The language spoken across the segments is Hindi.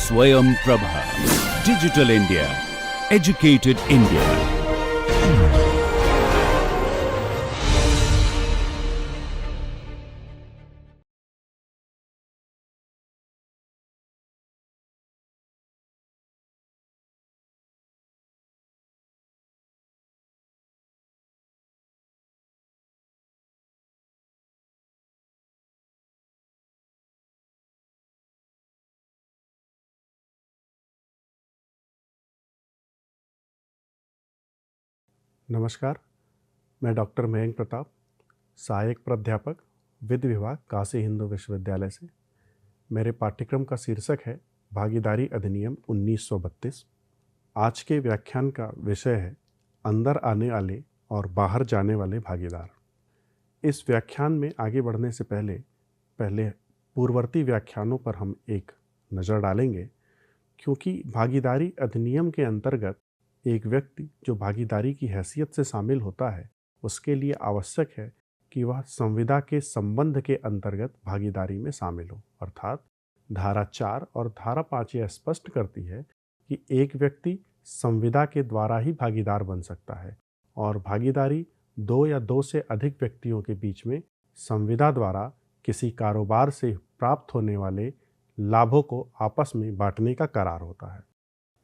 स्वयं Prabha, digital India, educated India. नमस्कार, मैं डॉक्टर मयंक प्रताप, सहायक प्राध्यापक विधि विभाग काशी हिंदू विश्वविद्यालय से। मेरे पाठ्यक्रम का शीर्षक है भागीदारी अधिनियम 1932। आज के व्याख्यान का विषय है अंदर आने वाले और बाहर जाने वाले भागीदार। इस व्याख्यान में आगे बढ़ने से पहले पूर्ववर्ती व्याख्यानों पर हम एक नज़र डालेंगे, क्योंकि भागीदारी अधिनियम के अंतर्गत एक व्यक्ति जो भागीदारी की हैसियत से शामिल होता है, उसके लिए आवश्यक है कि वह संविदा के संबंध के अंतर्गत भागीदारी में शामिल हो। अर्थात धारा 4 और धारा 5 यह स्पष्ट करती है कि एक व्यक्ति संविदा के द्वारा ही भागीदार बन सकता है और भागीदारी 2 या 2 से अधिक व्यक्तियों के बीच में संविदा द्वारा किसी कारोबार से प्राप्त होने वाले लाभों को आपस में बांटने का करार होता है।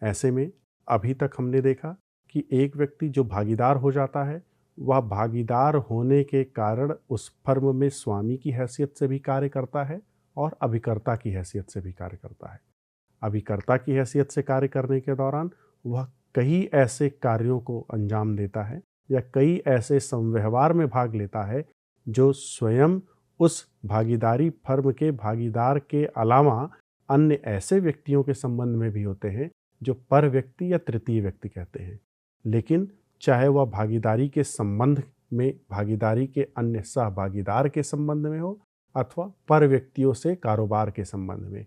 ऐसे में अभी तक हमने देखा कि एक व्यक्ति जो भागीदार हो जाता है, वह भागीदार होने के कारण उस फर्म में स्वामी की हैसियत से भी कार्य करता है और अभिकर्ता की हैसियत से भी कार्य करता है। अभिकर्ता की हैसियत से कार्य करने के दौरान वह कई ऐसे कार्यों को अंजाम देता है या कई ऐसे संव्यवहार में भाग लेता है जो स्वयं उस भागीदारी फर्म के भागीदार के अलावा अन्य ऐसे व्यक्तियों के संबंध में भी होते हैं जो पर व्यक्ति या तृतीय व्यक्ति कहते हैं। लेकिन चाहे वह भागीदारी के संबंध में भागीदारी के अन्य सहभागीदार के संबंध में हो अथवा पर व्यक्तियों से कारोबार के संबंध में,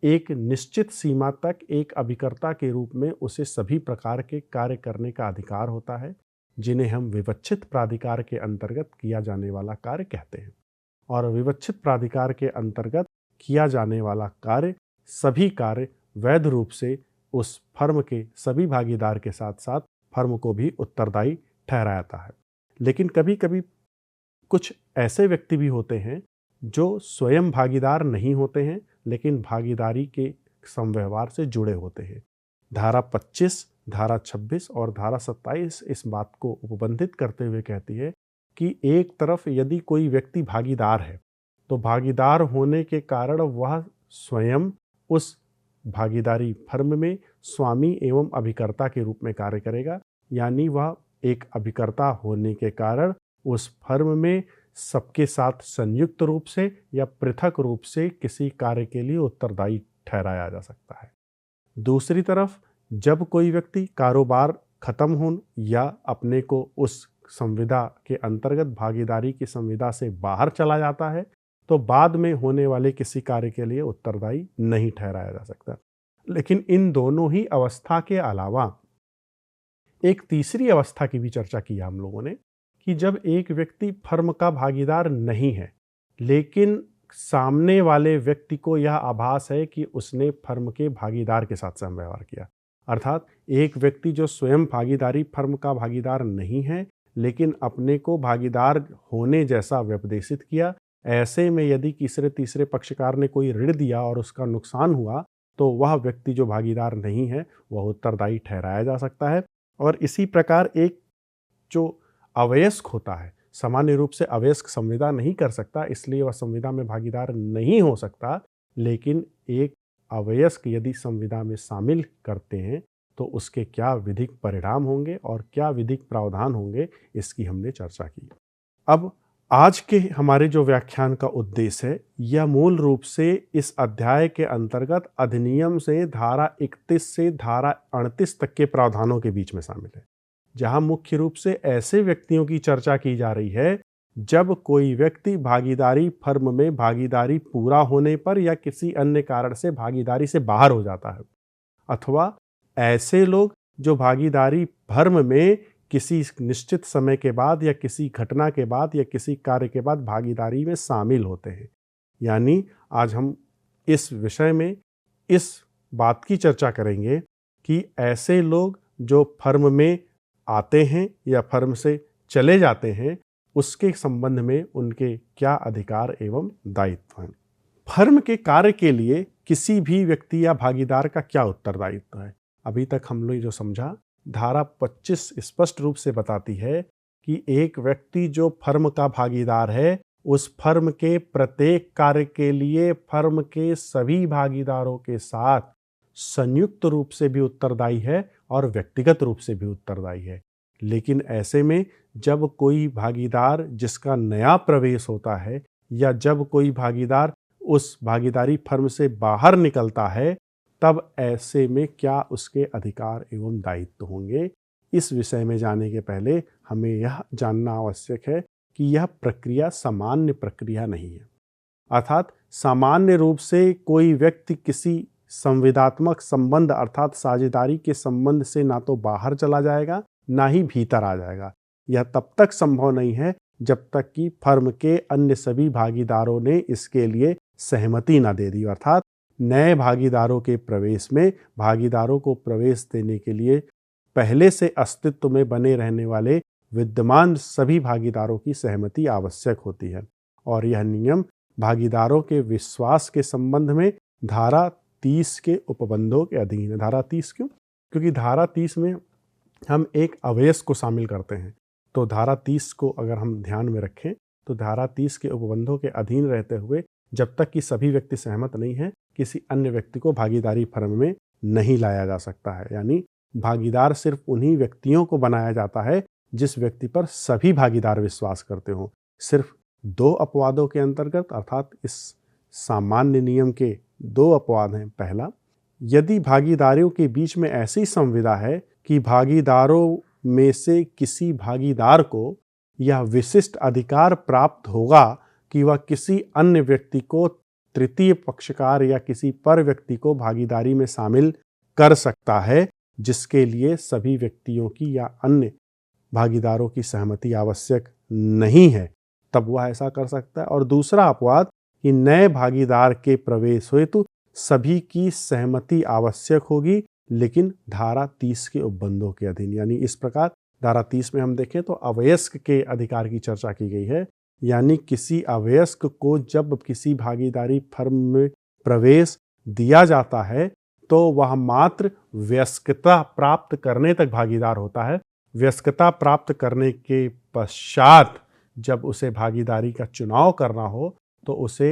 एक निश्चित सीमा तक एक अभिकर्ता के रूप में उसे सभी प्रकार के कार्य करने का अधिकार होता है, जिन्हें हम विवक्षित प्राधिकार के अंतर्गत किया जाने वाला कार्य कहते हैं। और विवक्षित प्राधिकार के अंतर्गत किया जाने वाला कार्य, सभी कार्य वैध रूप से उस फर्म के सभी भागीदार के साथ साथ फर्म को भी उत्तरदायी ठहराता है। लेकिन कभी कभी कुछ ऐसे व्यक्ति भी होते हैं जो स्वयं भागीदार नहीं होते हैं, लेकिन भागीदारी के संव्यवहार से जुड़े होते हैं। धारा 25, धारा 26 और धारा 27 इस बात को उपबंधित करते हुए कहती है कि एक तरफ यदि कोई व्यक्ति भागीदार है तो भागीदार होने के कारण वह स्वयं उस भागीदारी फर्म में स्वामी एवं अभिकर्ता के रूप में कार्य करेगा। यानी वह एक अभिकर्ता होने के कारण उस फर्म में सबके साथ संयुक्त रूप से या पृथक रूप से किसी कार्य के लिए उत्तरदायी ठहराया जा सकता है। दूसरी तरफ जब कोई व्यक्ति कारोबार खत्म हो या अपने को उस संविदा के अंतर्गत भागीदारी की संविदा से बाहर चला जाता है, तो बाद में होने वाले किसी कार्य के लिए उत्तरदायी नहीं ठहराया जा सकता। लेकिन इन दोनों ही अवस्था के अलावा एक तीसरी अवस्था की भी चर्चा की हम लोगों ने, कि जब एक व्यक्ति फर्म का भागीदार नहीं है, लेकिन सामने वाले व्यक्ति को यह आभास है कि उसने फर्म के भागीदार के साथ समव्यवहार किया। अर्थात एक व्यक्ति जो स्वयं भागीदारी फर्म का भागीदार नहीं है, लेकिन अपने को भागीदार होने जैसा व्यपदेशित किया। ऐसे में यदि तीसरे पक्षकार ने कोई ऋण दिया और उसका नुकसान हुआ, तो वह व्यक्ति जो भागीदार नहीं है वह उत्तरदायी ठहराया जा सकता है। और इसी प्रकार एक जो अवयस्क होता है, सामान्य रूप से अवयस्क संविदा नहीं कर सकता, इसलिए वह संविदा में भागीदार नहीं हो सकता। लेकिन एक अवयस्क यदि संविदा में शामिल करते हैं तो उसके क्या विधिक परिणाम होंगे और क्या विधिक प्रावधान होंगे, इसकी हमने चर्चा की। अब आज के हमारे जो व्याख्यान का उद्देश्य है, यह मूल रूप से इस अध्याय के अंतर्गत अधिनियम से धारा 31 से धारा 38 तक के प्रावधानों के बीच में शामिल है, जहां मुख्य रूप से ऐसे व्यक्तियों की चर्चा की जा रही है जब कोई व्यक्ति भागीदारी फर्म में भागीदारी पूरा होने पर या किसी अन्य कारण से भागीदारी से बाहर हो जाता है, अथवा ऐसे लोग जो भागीदारी फर्म में किसी निश्चित समय के बाद या किसी घटना के बाद या किसी कार्य के बाद भागीदारी में शामिल होते हैं। यानी आज हम इस विषय में इस बात की चर्चा करेंगे कि ऐसे लोग जो फर्म में आते हैं या फर्म से चले जाते हैं, उसके संबंध में उनके क्या अधिकार एवं दायित्व हैं। फर्म के कार्य के लिए किसी भी व्यक्ति या भागीदार का क्या उत्तरदायित्व है। अभी तक हम लोग जो समझा, धारा 25 स्पष्ट रूप से बताती है कि एक व्यक्ति जो फर्म का भागीदार है, उस फर्म के प्रत्येक कार्य के लिए फर्म के सभी भागीदारों के साथ संयुक्त रूप से भी उत्तरदायी है और व्यक्तिगत रूप से भी उत्तरदायी है। लेकिन ऐसे में जब कोई भागीदार जिसका नया प्रवेश होता है या जब कोई भागीदार उस भागीदारी फर्म से बाहर निकलता है, तब ऐसे में क्या उसके अधिकार एवं दायित्व होंगे। इस विषय में जाने के पहले हमें यह जानना आवश्यक है कि यह प्रक्रिया सामान्य प्रक्रिया नहीं है। अर्थात सामान्य रूप से कोई व्यक्ति किसी संविदात्मक संबंध अर्थात साझेदारी के संबंध से ना तो बाहर चला जाएगा ना ही भीतर आ जाएगा। यह तब तक संभव नहीं है जब तक कि फर्म के अन्य सभी भागीदारों ने इसके लिए सहमति ना दे दी। अर्थात नए भागीदारों के प्रवेश में भागीदारों को प्रवेश देने के लिए पहले से अस्तित्व में बने रहने वाले विद्यमान सभी भागीदारों की सहमति आवश्यक होती है। और यह नियम भागीदारों के विश्वास के संबंध में धारा 30 के उपबंधों के अधीन है। धारा 30 क्यों? क्योंकि धारा 30 में हम एक अवयस को शामिल करते हैं। तो धारा 30 को अगर हम ध्यान में रखें तो धारा 30 के उपबंधों के अधीन रहते हुए जब तक कि सभी व्यक्ति सहमत नहीं है, किसी अन्य व्यक्ति को भागीदारी फर्म में नहीं लाया जा सकता है। यानी भागीदार सिर्फ उन्हीं व्यक्तियों को बनाया जाता है जिस व्यक्ति पर सभी भागीदार विश्वास करते हों। सिर्फ 2 अपवादों के अंतर्गत, अर्थात इस सामान्य नियम के 2 अपवाद हैं। पहला, यदि भागीदारों के बीच में ऐसी संविदा है कि भागीदारों में से किसी भागीदार को यह विशिष्ट अधिकार प्राप्त होगा कि वह किसी अन्य व्यक्ति को तृतीय पक्षकार या किसी पर व्यक्ति को भागीदारी में शामिल कर सकता है, जिसके लिए सभी व्यक्तियों की या अन्य भागीदारों की सहमति आवश्यक नहीं है, तब वह ऐसा कर सकता है। और दूसरा अपवाद कि नए भागीदार के प्रवेश हेतु सभी की सहमति आवश्यक होगी, लेकिन धारा 30 के उपबंधों के अधीन। यानी इस प्रकार धारा 30 में हम देखें तो अवयस्क के अधिकार की चर्चा की गई है। यानी किसी अवयस्क को जब किसी भागीदारी फर्म में प्रवेश दिया जाता है तो वह मात्र वयस्कता प्राप्त करने तक भागीदार होता है। वयस्कता प्राप्त करने के पश्चात जब उसे भागीदारी का चुनाव करना हो तो उसे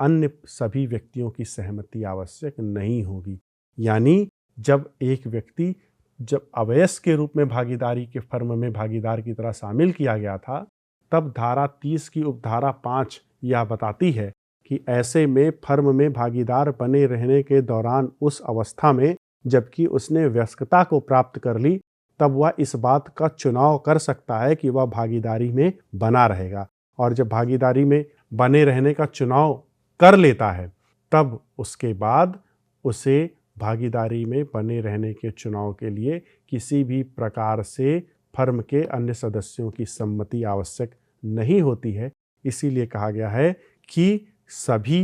अन्य सभी व्यक्तियों की सहमति आवश्यक नहीं होगी। यानी जब एक व्यक्ति जब अवयस्क के रूप में भागीदारी के फर्म में भागीदार की तरह शामिल किया गया था, तब धारा 30 की उपधारा 5 यह बताती है कि ऐसे में फर्म में भागीदार बने रहने के दौरान उस अवस्था में जबकि उसने वयस्कता को प्राप्त कर ली, तब वह इस बात का चुनाव कर सकता है कि वह भागीदारी में बना रहेगा। और जब भागीदारी में बने रहने का चुनाव कर लेता है, तब उसके बाद उसे भागीदारी में बने रहने के चुनाव के लिए किसी भी प्रकार से फर्म के अन्य सदस्यों की सम्मति आवश्यक नहीं होती है। इसीलिए कहा गया है कि सभी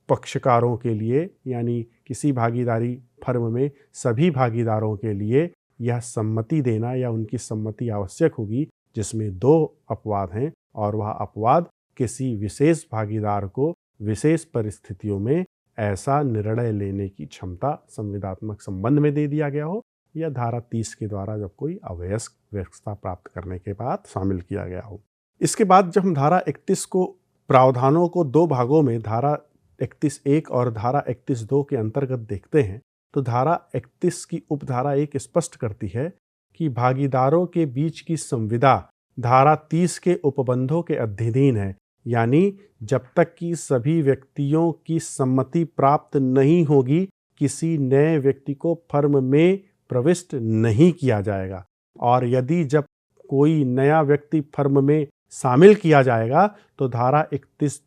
पक्षकारों के लिए, यानी किसी भागीदारी फर्म में सभी भागीदारों के लिए यह सम्मति देना या उनकी सम्मति आवश्यक होगी, जिसमें 2 अपवाद हैं। और वह अपवाद किसी विशेष भागीदार को विशेष परिस्थितियों में ऐसा निर्णय लेने की क्षमता संविदात्मक संबंध में दे दिया गया हो या धारा 30 के द्वारा जब कोई अवयस्क वयस्कता प्राप्त करने के बाद शामिल किया गया हो। इसके बाद जब हम धारा 31 को प्रावधानों को 2 भागों में धारा 31(1) और धारा 31(2) के अंतर्गत देखते हैं तो धारा 31 की उपधारा 1 स्पष्ट करती है कि भागीदारों के बीच की संविदा धारा 30 के उपबंधों के अधीन है। यानी जब तक कि सभी व्यक्तियों की सम्मति प्राप्त नहीं होगी, किसी नए व्यक्ति को फर्म में प्रविष्ट नहीं किया जाएगा। और यदि जब कोई नया व्यक्ति फर्म में शामिल किया जाएगा तो धारा 31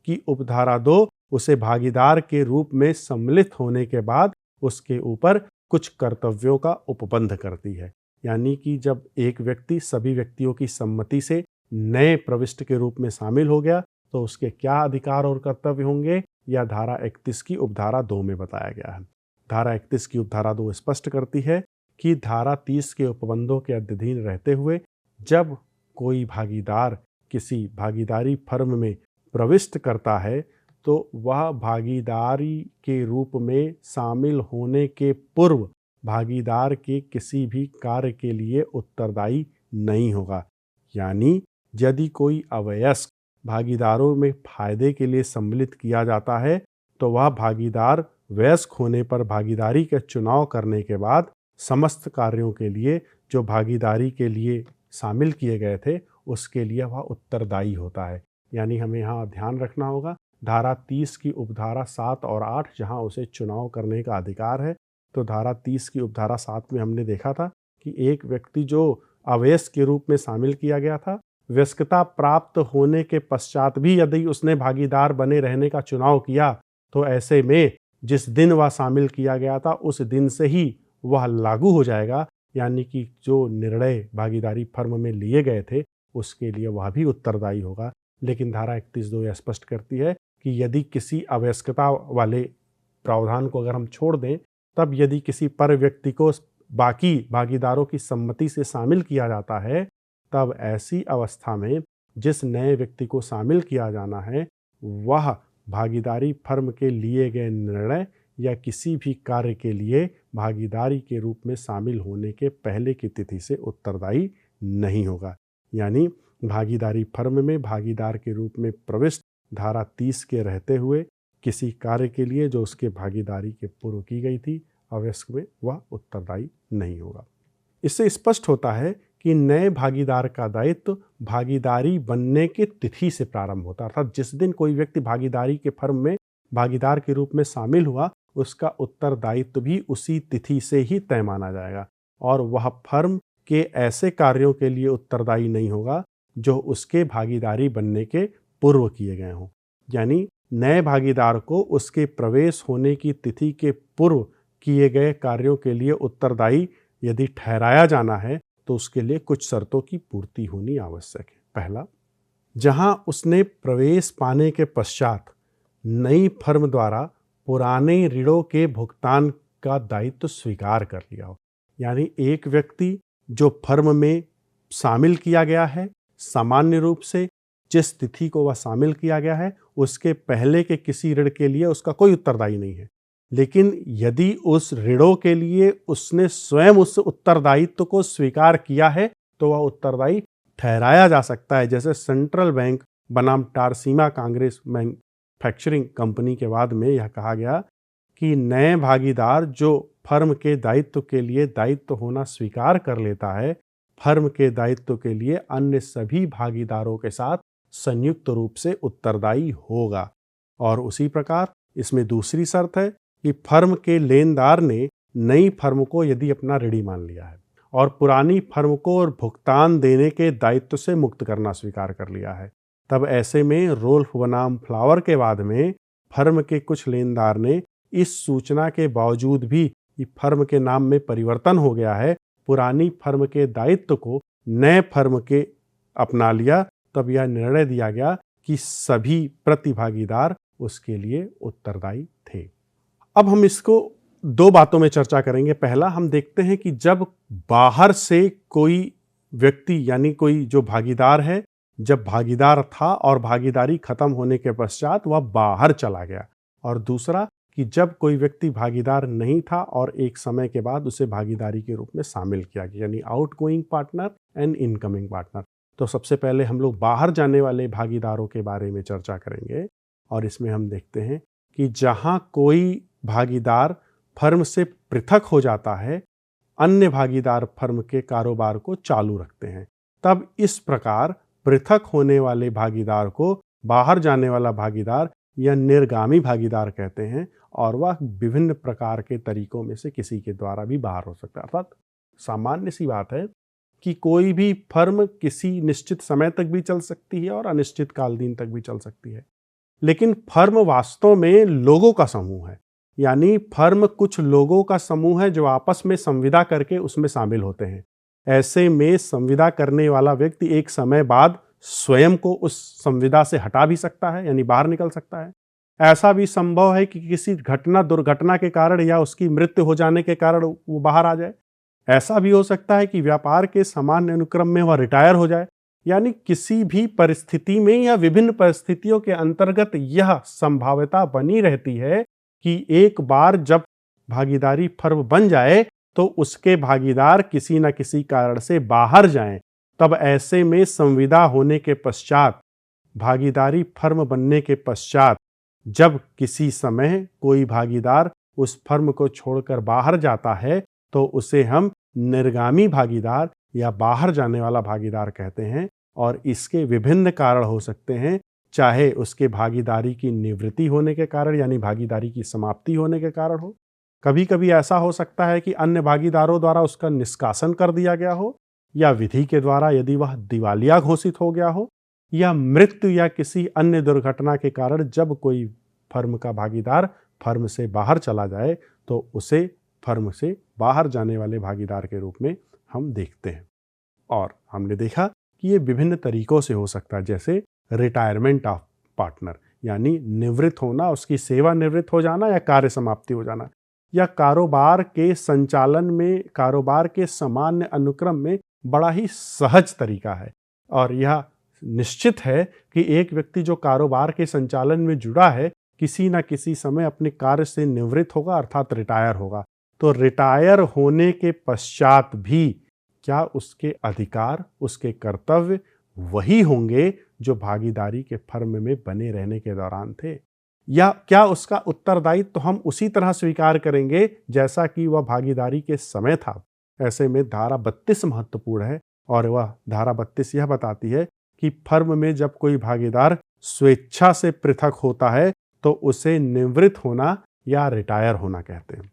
की उपधारा 2 उसे भागीदार के रूप में सम्मिलित होने के बाद उसके ऊपर कुछ कर्तव्यों का उपबंध करती है। यानी कि जब एक व्यक्ति सभी व्यक्तियों की सम्मति से नए प्रविष्ट के रूप में शामिल हो गया तो उसके क्या अधिकार और कर्तव्य होंगे, यह धारा 31 की उपधारा 2 में बताया गया है। धारा 31 की उपधारा 2 स्पष्ट करती है कि धारा 30 के उपबंधों के अधीन रहते हुए जब कोई भागीदार किसी भागीदारी फर्म में प्रविष्ट करता है तो वह भागीदारी के रूप में शामिल होने के पूर्व भागीदार के किसी भी कार्य के लिए उत्तरदायी नहीं होगा। यानी यदि कोई अवयस्क भागीदारों में फायदे के लिए सम्मिलित किया जाता है तो वह भागीदार वयस्क होने पर भागीदारी का चुनाव करने के बाद समस्त कार्यों के लिए जो भागीदारी के लिए शामिल किए गए थे उसके लिए वह उत्तरदायी होता है। यानी हमें यहाँ ध्यान रखना होगा, धारा 30 की उपधारा 7 और 8 जहाँ उसे चुनाव करने का अधिकार है, तो धारा 30 की उपधारा 7 में हमने देखा था कि एक व्यक्ति जो अवयस्क के रूप में शामिल किया गया था, वयस्कता प्राप्त होने के पश्चात भी यदि उसने भागीदार बने रहने का चुनाव किया तो ऐसे में जिस दिन वह शामिल किया गया था उस दिन से ही वह लागू हो जाएगा। यानी कि जो निर्णय भागीदारी फर्म में लिए गए थे उसके लिए वह भी उत्तरदायी होगा। लेकिन धारा 31(2) यह स्पष्ट करती है कि यदि किसी अवयस्कता वाले प्रावधान को अगर हम छोड़ दें, तब यदि किसी पर व्यक्ति को बाकी भागीदारों की सम्मति से शामिल किया जाता है, तब ऐसी अवस्था में जिस नए व्यक्ति को शामिल किया जाना है वह भागीदारी फर्म के लिए गए निर्णय या किसी भी कार्य के लिए भागीदारी के रूप में शामिल होने के पहले की तिथि से उत्तरदायी नहीं होगा। यानी भागीदारी फर्म में भागीदार के रूप में प्रविष्ट धारा 30 के रहते हुए किसी कार्य के लिए जो उसके भागीदारी के पूर्व की गई थी अवयस्क में, वह उत्तरदायी नहीं होगा। इससे स्पष्ट होता है कि नए भागीदार का दायित्व भागीदारी बनने की तिथि से प्रारंभ होता है। अर्थात जिस दिन कोई व्यक्ति भागीदारी के फर्म में भागीदार के रूप में शामिल हुआ उसका उत्तरदायित्व भी उसी तिथि से ही तय माना जाएगा और वह फर्म के ऐसे कार्यों के लिए उत्तरदायी नहीं होगा जो उसके भागीदारी बनने के पूर्व किए गए हों। यानी नए भागीदार को उसके प्रवेश होने की तिथि के पूर्व किए गए कार्यों के लिए उत्तरदायी यदि ठहराया जाना है तो उसके लिए कुछ शर्तों की पूर्ति होनी आवश्यक है। पहला, जहां उसने प्रवेश पाने के पश्चात नई फर्म द्वारा पुराने ऋणों के भुगतान का दायित्व स्वीकार कर लिया हो। यानी एक व्यक्ति जो फर्म में शामिल किया गया है, सामान्य रूप से जिस तिथि को वह शामिल किया गया है उसके पहले के किसी ऋण के लिए उसका कोई उत्तरदायी नहीं है। लेकिन यदि उस ऋणों के लिए उसने स्वयं उस उत्तरदायित्व को स्वीकार किया है तो वह उत्तरदायी ठहराया जा सकता है। जैसे सेंट्रल बैंक बनाम टारसीमा कांग्रेस मैन्युफैक्चरिंग कंपनी के बाद में यह कहा गया कि नए भागीदार जो फर्म के दायित्व के लिए दायित्व होना स्वीकार कर लेता है, फर्म के दायित्व के लिए अन्य सभी भागीदारों के साथ संयुक्त रूप से उत्तरदायी होगा। और उसी प्रकार इसमें दूसरी शर्त है कि फर्म के लेनदार ने नई फर्म को यदि अपना ऋणी मान लिया है और पुरानी फर्म को भुगतान देने के दायित्व से मुक्त करना स्वीकार कर लिया है, तब ऐसे में रोल्फ बनाम फ्लावर के बाद में फर्म के कुछ लेनदार ने इस सूचना के बावजूद भी कि फर्म के नाम में परिवर्तन हो गया है, पुरानी फर्म के दायित्व को नए फर्म के अपना लिया, तब यह निर्णय दिया गया कि सभी प्रतिभागीदार उसके लिए उत्तरदायी थे। अब हम इसको दो बातों में चर्चा करेंगे। पहला, हम देखते हैं कि जब बाहर से कोई व्यक्ति यानी कोई जो भागीदार है, जब भागीदार था और भागीदारी खत्म होने के पश्चात वह बाहर चला गया, और दूसरा कि जब कोई व्यक्ति भागीदार नहीं था और एक समय के बाद उसे भागीदारी के रूप में शामिल किया गया, यानी outgoing partner and incoming partner. तो सबसे पहले हम लोग बाहर जाने वाले भागीदारों के बारे में चर्चा करेंगे और इसमें हम देखते हैं कि जहां कोई भागीदार फर्म से पृथक हो जाता है, अन्य भागीदार फर्म के कारोबार को चालू रखते हैं, तब इस प्रकार पृथक होने वाले भागीदार को बाहर जाने वाला भागीदार या निर्गामी भागीदार कहते हैं और वह विभिन्न प्रकार के तरीकों में से किसी के द्वारा भी बाहर हो सकता है। अर्थात सामान्य सी बात है कि कोई भी फर्म किसी निश्चित समय तक भी चल सकती है और अनिश्चित काल दिन तक भी चल सकती है, लेकिन फर्म वास्तव में लोगों का समूह है। यानी फर्म कुछ लोगों का समूह है जो आपस में संविदा करके उसमें शामिल होते हैं। ऐसे में संविदा करने वाला व्यक्ति एक समय बाद स्वयं को उस संविदा से हटा भी सकता है, यानी बाहर निकल सकता है, ऐसा भी संभव है कि किसी दुर्घटना के कारण या उसकी मृत्यु हो जाने के कारण वो बाहर आ जाए। ऐसा भी हो सकता है कि व्यापार के सामान्य अनुक्रम में वह रिटायर हो जाए। यानी किसी भी परिस्थिति में या विभिन्न परिस्थितियों के अंतर्गत यह संभाव्यता बनी रहती है कि एक बार जब भागीदारी फर्म बन जाए तो उसके भागीदार किसी न किसी कारण से बाहर जाएं। तब ऐसे में संविदा होने के पश्चात, भागीदारी फर्म बनने के पश्चात, जब किसी समय कोई भागीदार उस फर्म को छोड़कर बाहर जाता है तो उसे हम निर्गामी भागीदार या बाहर जाने वाला भागीदार कहते हैं। और इसके विभिन्न कारण हो सकते हैं, चाहे उसके भागीदारी की निवृत्ति होने के कारण यानी भागीदारी की समाप्ति होने के कारण हो। कभी कभी ऐसा हो सकता है कि अन्य भागीदारों द्वारा उसका निष्कासन कर दिया गया हो, या विधि के द्वारा यदि वह दिवालिया घोषित हो गया हो, या मृत्यु या किसी अन्य दुर्घटना के कारण जब कोई फर्म का भागीदार फर्म से बाहर चला जाए तो उसे फर्म से बाहर जाने वाले भागीदार के रूप में हम देखते हैं। और हमने देखा कि ये विभिन्न तरीकों से हो सकता है, जैसे रिटायरमेंट ऑफ पार्टनर यानी निवृत्त होना, उसकी सेवा निवृत्त हो जाना या कार्य समाप्ति हो जाना, या कारोबार के संचालन में, कारोबार के सामान्य अनुक्रम में बड़ा ही सहज तरीका है। और यह निश्चित है कि एक व्यक्ति जो कारोबार के संचालन में जुड़ा है किसी न किसी समय अपने कार्य से निवृत्त होगा, अर्थात रिटायर होगा। तो रिटायर होने के पश्चात भी क्या उसके अधिकार, उसके कर्तव्य वही होंगे जो भागीदारी के फर्म में बने रहने के दौरान थे, या क्या उसका उत्तरदायित्व तो हम उसी तरह स्वीकार करेंगे जैसा कि वह भागीदारी के समय था। ऐसे में धारा 32 महत्वपूर्ण है, और वह धारा 32 यह बताती है कि फर्म में जब कोई भागीदार स्वेच्छा से पृथक होता है तो उसे निवृत्त होना या रिटायर होना कहते हैं।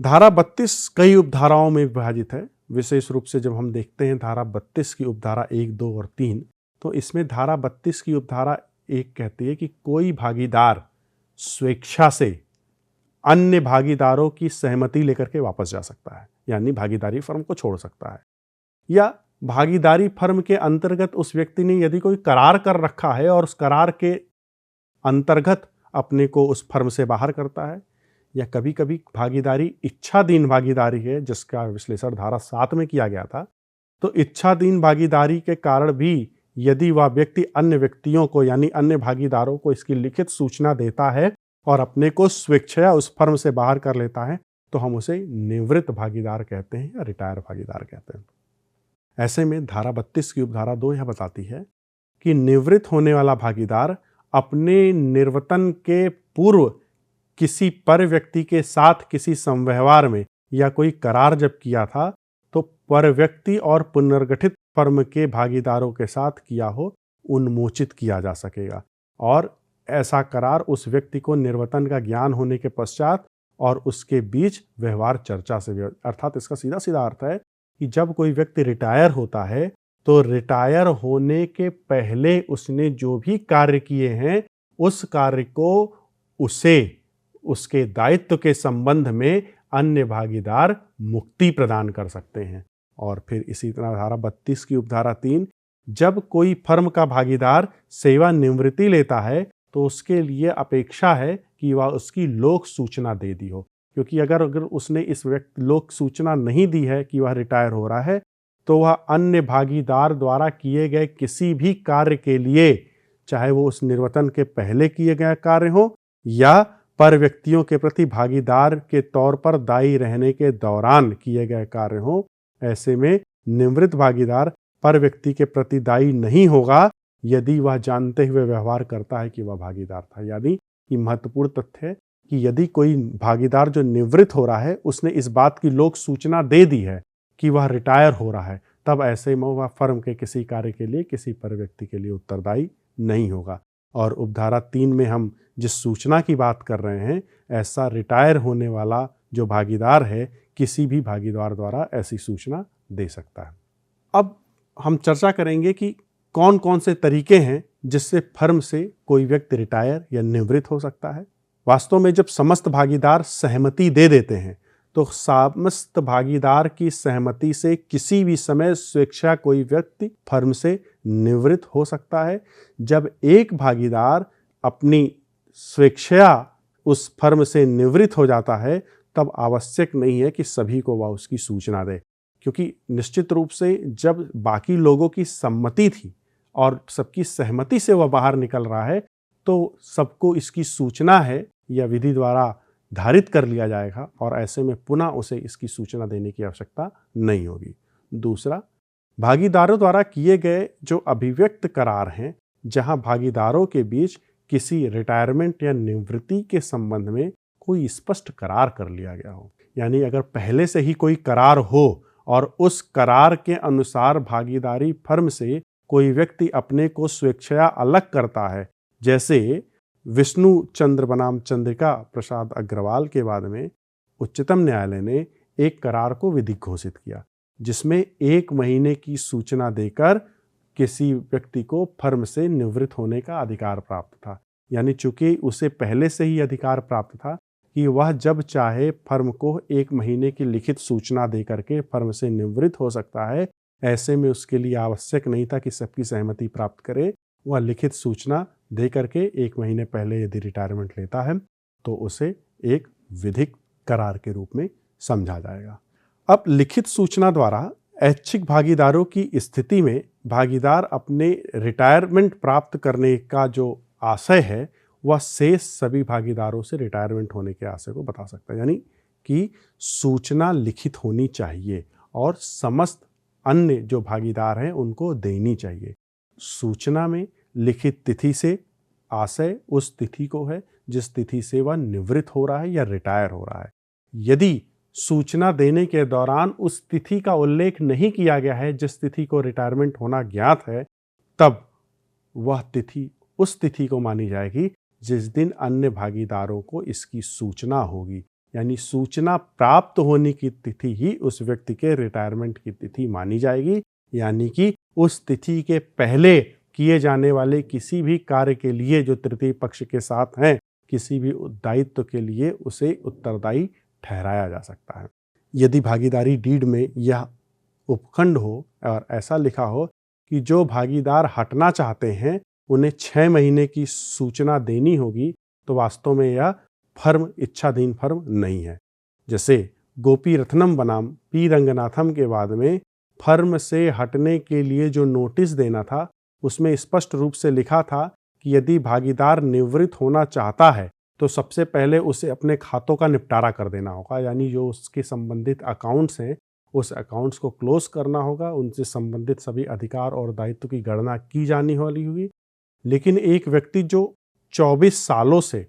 धारा 32 कई उपधाराओं में विभाजित है। विशेष रूप से जब हम देखते हैं धारा 32 की उपधारा 1, 2 और 3, तो इसमें धारा 32 की उपधारा 1 कहती है कि कोई भागीदार स्वेच्छा से अन्य भागीदारों की सहमति लेकर के वापस जा सकता है, यानी भागीदारी फर्म को छोड़ सकता है। या भागीदारी फर्म के अंतर्गत उस व्यक्ति ने यदि कोई करार कर रखा है और उस करार के अंतर्गत अपने को उस फर्म से बाहर करता है, या कभी कभी भागीदारी इच्छाधीन भागीदारी है जिसका विश्लेषण धारा 7 में किया गया था। तो इच्छाधीन भागीदारी के कारण भी यदि वह व्यक्ति अन्य व्यक्तियों को यानी अन्य भागीदारों को इसकी लिखित सूचना देता है और अपने को स्वेच्छया उस फर्म से बाहर कर लेता है तो हम उसे निवृत्त भागीदार कहते हैं या रिटायर भागीदार कहते हैं। ऐसे में धारा 32 की उपधारा 2 यह बताती है कि निवृत्त होने वाला भागीदार अपने निर्वर्तन के पूर्व किसी पर व्यक्ति के साथ किसी संव्यवहार में या कोई करार जब किया था तो पर व्यक्ति और पुनर्गठित फर्म के भागीदारों के साथ किया हो उन्मोचित किया जा सकेगा। और ऐसा करार उस व्यक्ति को निर्वर्तन का ज्ञान होने के पश्चात और उसके बीच व्यवहार चर्चा से, अर्थात इसका सीधा सीधा अर्थ है कि जब कोई व्यक्ति रिटायर होता है तो रिटायर होने के पहले उसने जो भी कार्य किए हैं उस कार्य को उसे उसके दायित्व के संबंध में अन्य भागीदार मुक्ति प्रदान कर सकते हैं। और फिर इसी तरह धारा 32 की उपधारा 3, जब कोई फर्म का भागीदार सेवानिवृत्ति लेता है तो उसके लिए अपेक्षा है कि वह उसकी लोक सूचना दे दी हो, क्योंकि अगर उसने इस व्यक्ति लोक सूचना नहीं दी है कि वह रिटायर हो रहा है तो वह अन्य भागीदार द्वारा किए गए किसी भी कार्य के लिए, चाहे वो उस निर्वर्तन के पहले किए गए कार्य हो या पर व्यक्तियों के प्रति भागीदार के तौर पर दायी रहने के दौरान किए गए कार्य हो, ऐसे में निवृत्त भागीदार पर व्यक्ति के प्रति दायी नहीं होगा यदि वह जानते हुए व्यवहार करता है कि वह भागीदार था। यानी कि महत्वपूर्ण तथ्य है कि यदि कोई भागीदार जो निवृत्त हो रहा है उसने इस बात की लोक सूचना दे दी है कि वह रिटायर हो रहा है, तब ऐसे में वह फर्म के किसी कार्य के लिए किसी पर व्यक्ति के लिए उत्तरदायी नहीं होगा। और उपधारा 3 में हम जिस सूचना की बात कर रहे हैं, ऐसा रिटायर होने वाला जो भागीदार है किसी भी भागीदार द्वारा ऐसी सूचना दे सकता है। अब हम चर्चा करेंगे कि कौन कौन से तरीके हैं जिससे फर्म से कोई व्यक्ति रिटायर या निवृत्त हो सकता है। वास्तव में जब समस्त भागीदार सहमति दे देते हैं तो समस्त भागीदार की सहमति से किसी भी समय स्वेच्छा कोई व्यक्ति फर्म से निवृत्त हो सकता है। जब एक भागीदार अपनी स्वेच्छया उस फर्म से निवृत्त हो जाता है तब आवश्यक नहीं है कि सभी को वह उसकी सूचना दे, क्योंकि निश्चित रूप से जब बाकी लोगों की सम्मति थी और सबकी सहमति से वह बाहर निकल रहा है तो सबको इसकी सूचना है या विधि द्वारा धारित कर लिया जाएगा और ऐसे में पुनः उसे इसकी सूचना देने की आवश्यकता नहीं होगी। दूसरा, भागीदारों द्वारा किए गए जो अभिव्यक्त करार हैं, जहां भागीदारों के बीच किसी रिटायरमेंट या निवृत्ति के संबंध में कोई स्पष्ट करार कर लिया गया हो, यानी अगर पहले से ही कोई करार हो और उस करार के अनुसार भागीदारी फर्म से कोई व्यक्ति अपने को स्वेच्छया अलग करता है, जैसे विष्णु चंद्र बनाम चंद्रिका प्रसाद अग्रवाल के बाद में उच्चतम न्यायालय ने एक करार को विधिक घोषित किया, जिसमें 1 महीने की सूचना देकर किसी व्यक्ति को फर्म से निवृत्त होने का अधिकार प्राप्त था। यानी चूंकि उसे पहले से ही अधिकार प्राप्त था कि वह जब चाहे फर्म को 1 महीने की लिखित सूचना दे करके फर्म से निवृत्त हो सकता है, ऐसे में उसके लिए आवश्यक नहीं था कि सबकी सहमति प्राप्त करे। वह लिखित सूचना दे करके 1 महीने पहले यदि रिटायरमेंट लेता है तो उसे एक विधिक करार के रूप में समझा जाएगा। अब लिखित सूचना द्वारा ऐच्छिक भागीदारों की स्थिति में भागीदार अपने रिटायरमेंट प्राप्त करने का जो आशय है वह शेष सभी भागीदारों से रिटायरमेंट होने के आशय को बता सकता है। यानी कि सूचना लिखित होनी चाहिए और समस्त अन्य जो भागीदार हैं उनको देनी चाहिए। सूचना में लिखित तिथि से आशय उस तिथि को है जिस तिथि से वह निवृत्त हो रहा है या रिटायर हो रहा है। यदि सूचना देने के दौरान उस तिथि का उल्लेख नहीं किया गया है जिस तिथि को रिटायरमेंट होना ज्ञात है, तब वह तिथि उस तिथि को मानी जाएगी जिस दिन अन्य भागीदारों को इसकी सूचना होगी। यानी सूचना प्राप्त होने की तिथि ही उस व्यक्ति के रिटायरमेंट की तिथि मानी जाएगी। यानी कि उस तिथि के पहले किए जाने वाले किसी भी कार्य के लिए जो तृतीय पक्ष के साथ हैं, किसी भी दायित्व के लिए उसे उत्तरदायी ठहराया जा सकता है। यदि भागीदारी डीड में यह उपखंड हो और ऐसा लिखा हो कि जो भागीदार हटना चाहते हैं उन्हें 6 महीने की सूचना देनी होगी, तो वास्तव में यह फर्म इच्छाधीन फर्म नहीं है। जैसे गोपी रत्नम बनाम पी रंगनाथम के बाद में फर्म से हटने के लिए जो नोटिस देना था उसमें स्पष्ट रूप से लिखा था कि यदि भागीदार निवृत्त होना चाहता है तो सबसे पहले उसे अपने खातों का निपटारा कर देना होगा। यानी जो उसके संबंधित अकाउंट्स हैं उस अकाउंट्स को क्लोज करना होगा, उनसे संबंधित सभी अधिकार और दायित्व की गणना की जानी वाली होगी। लेकिन एक व्यक्ति जो 24 सालों से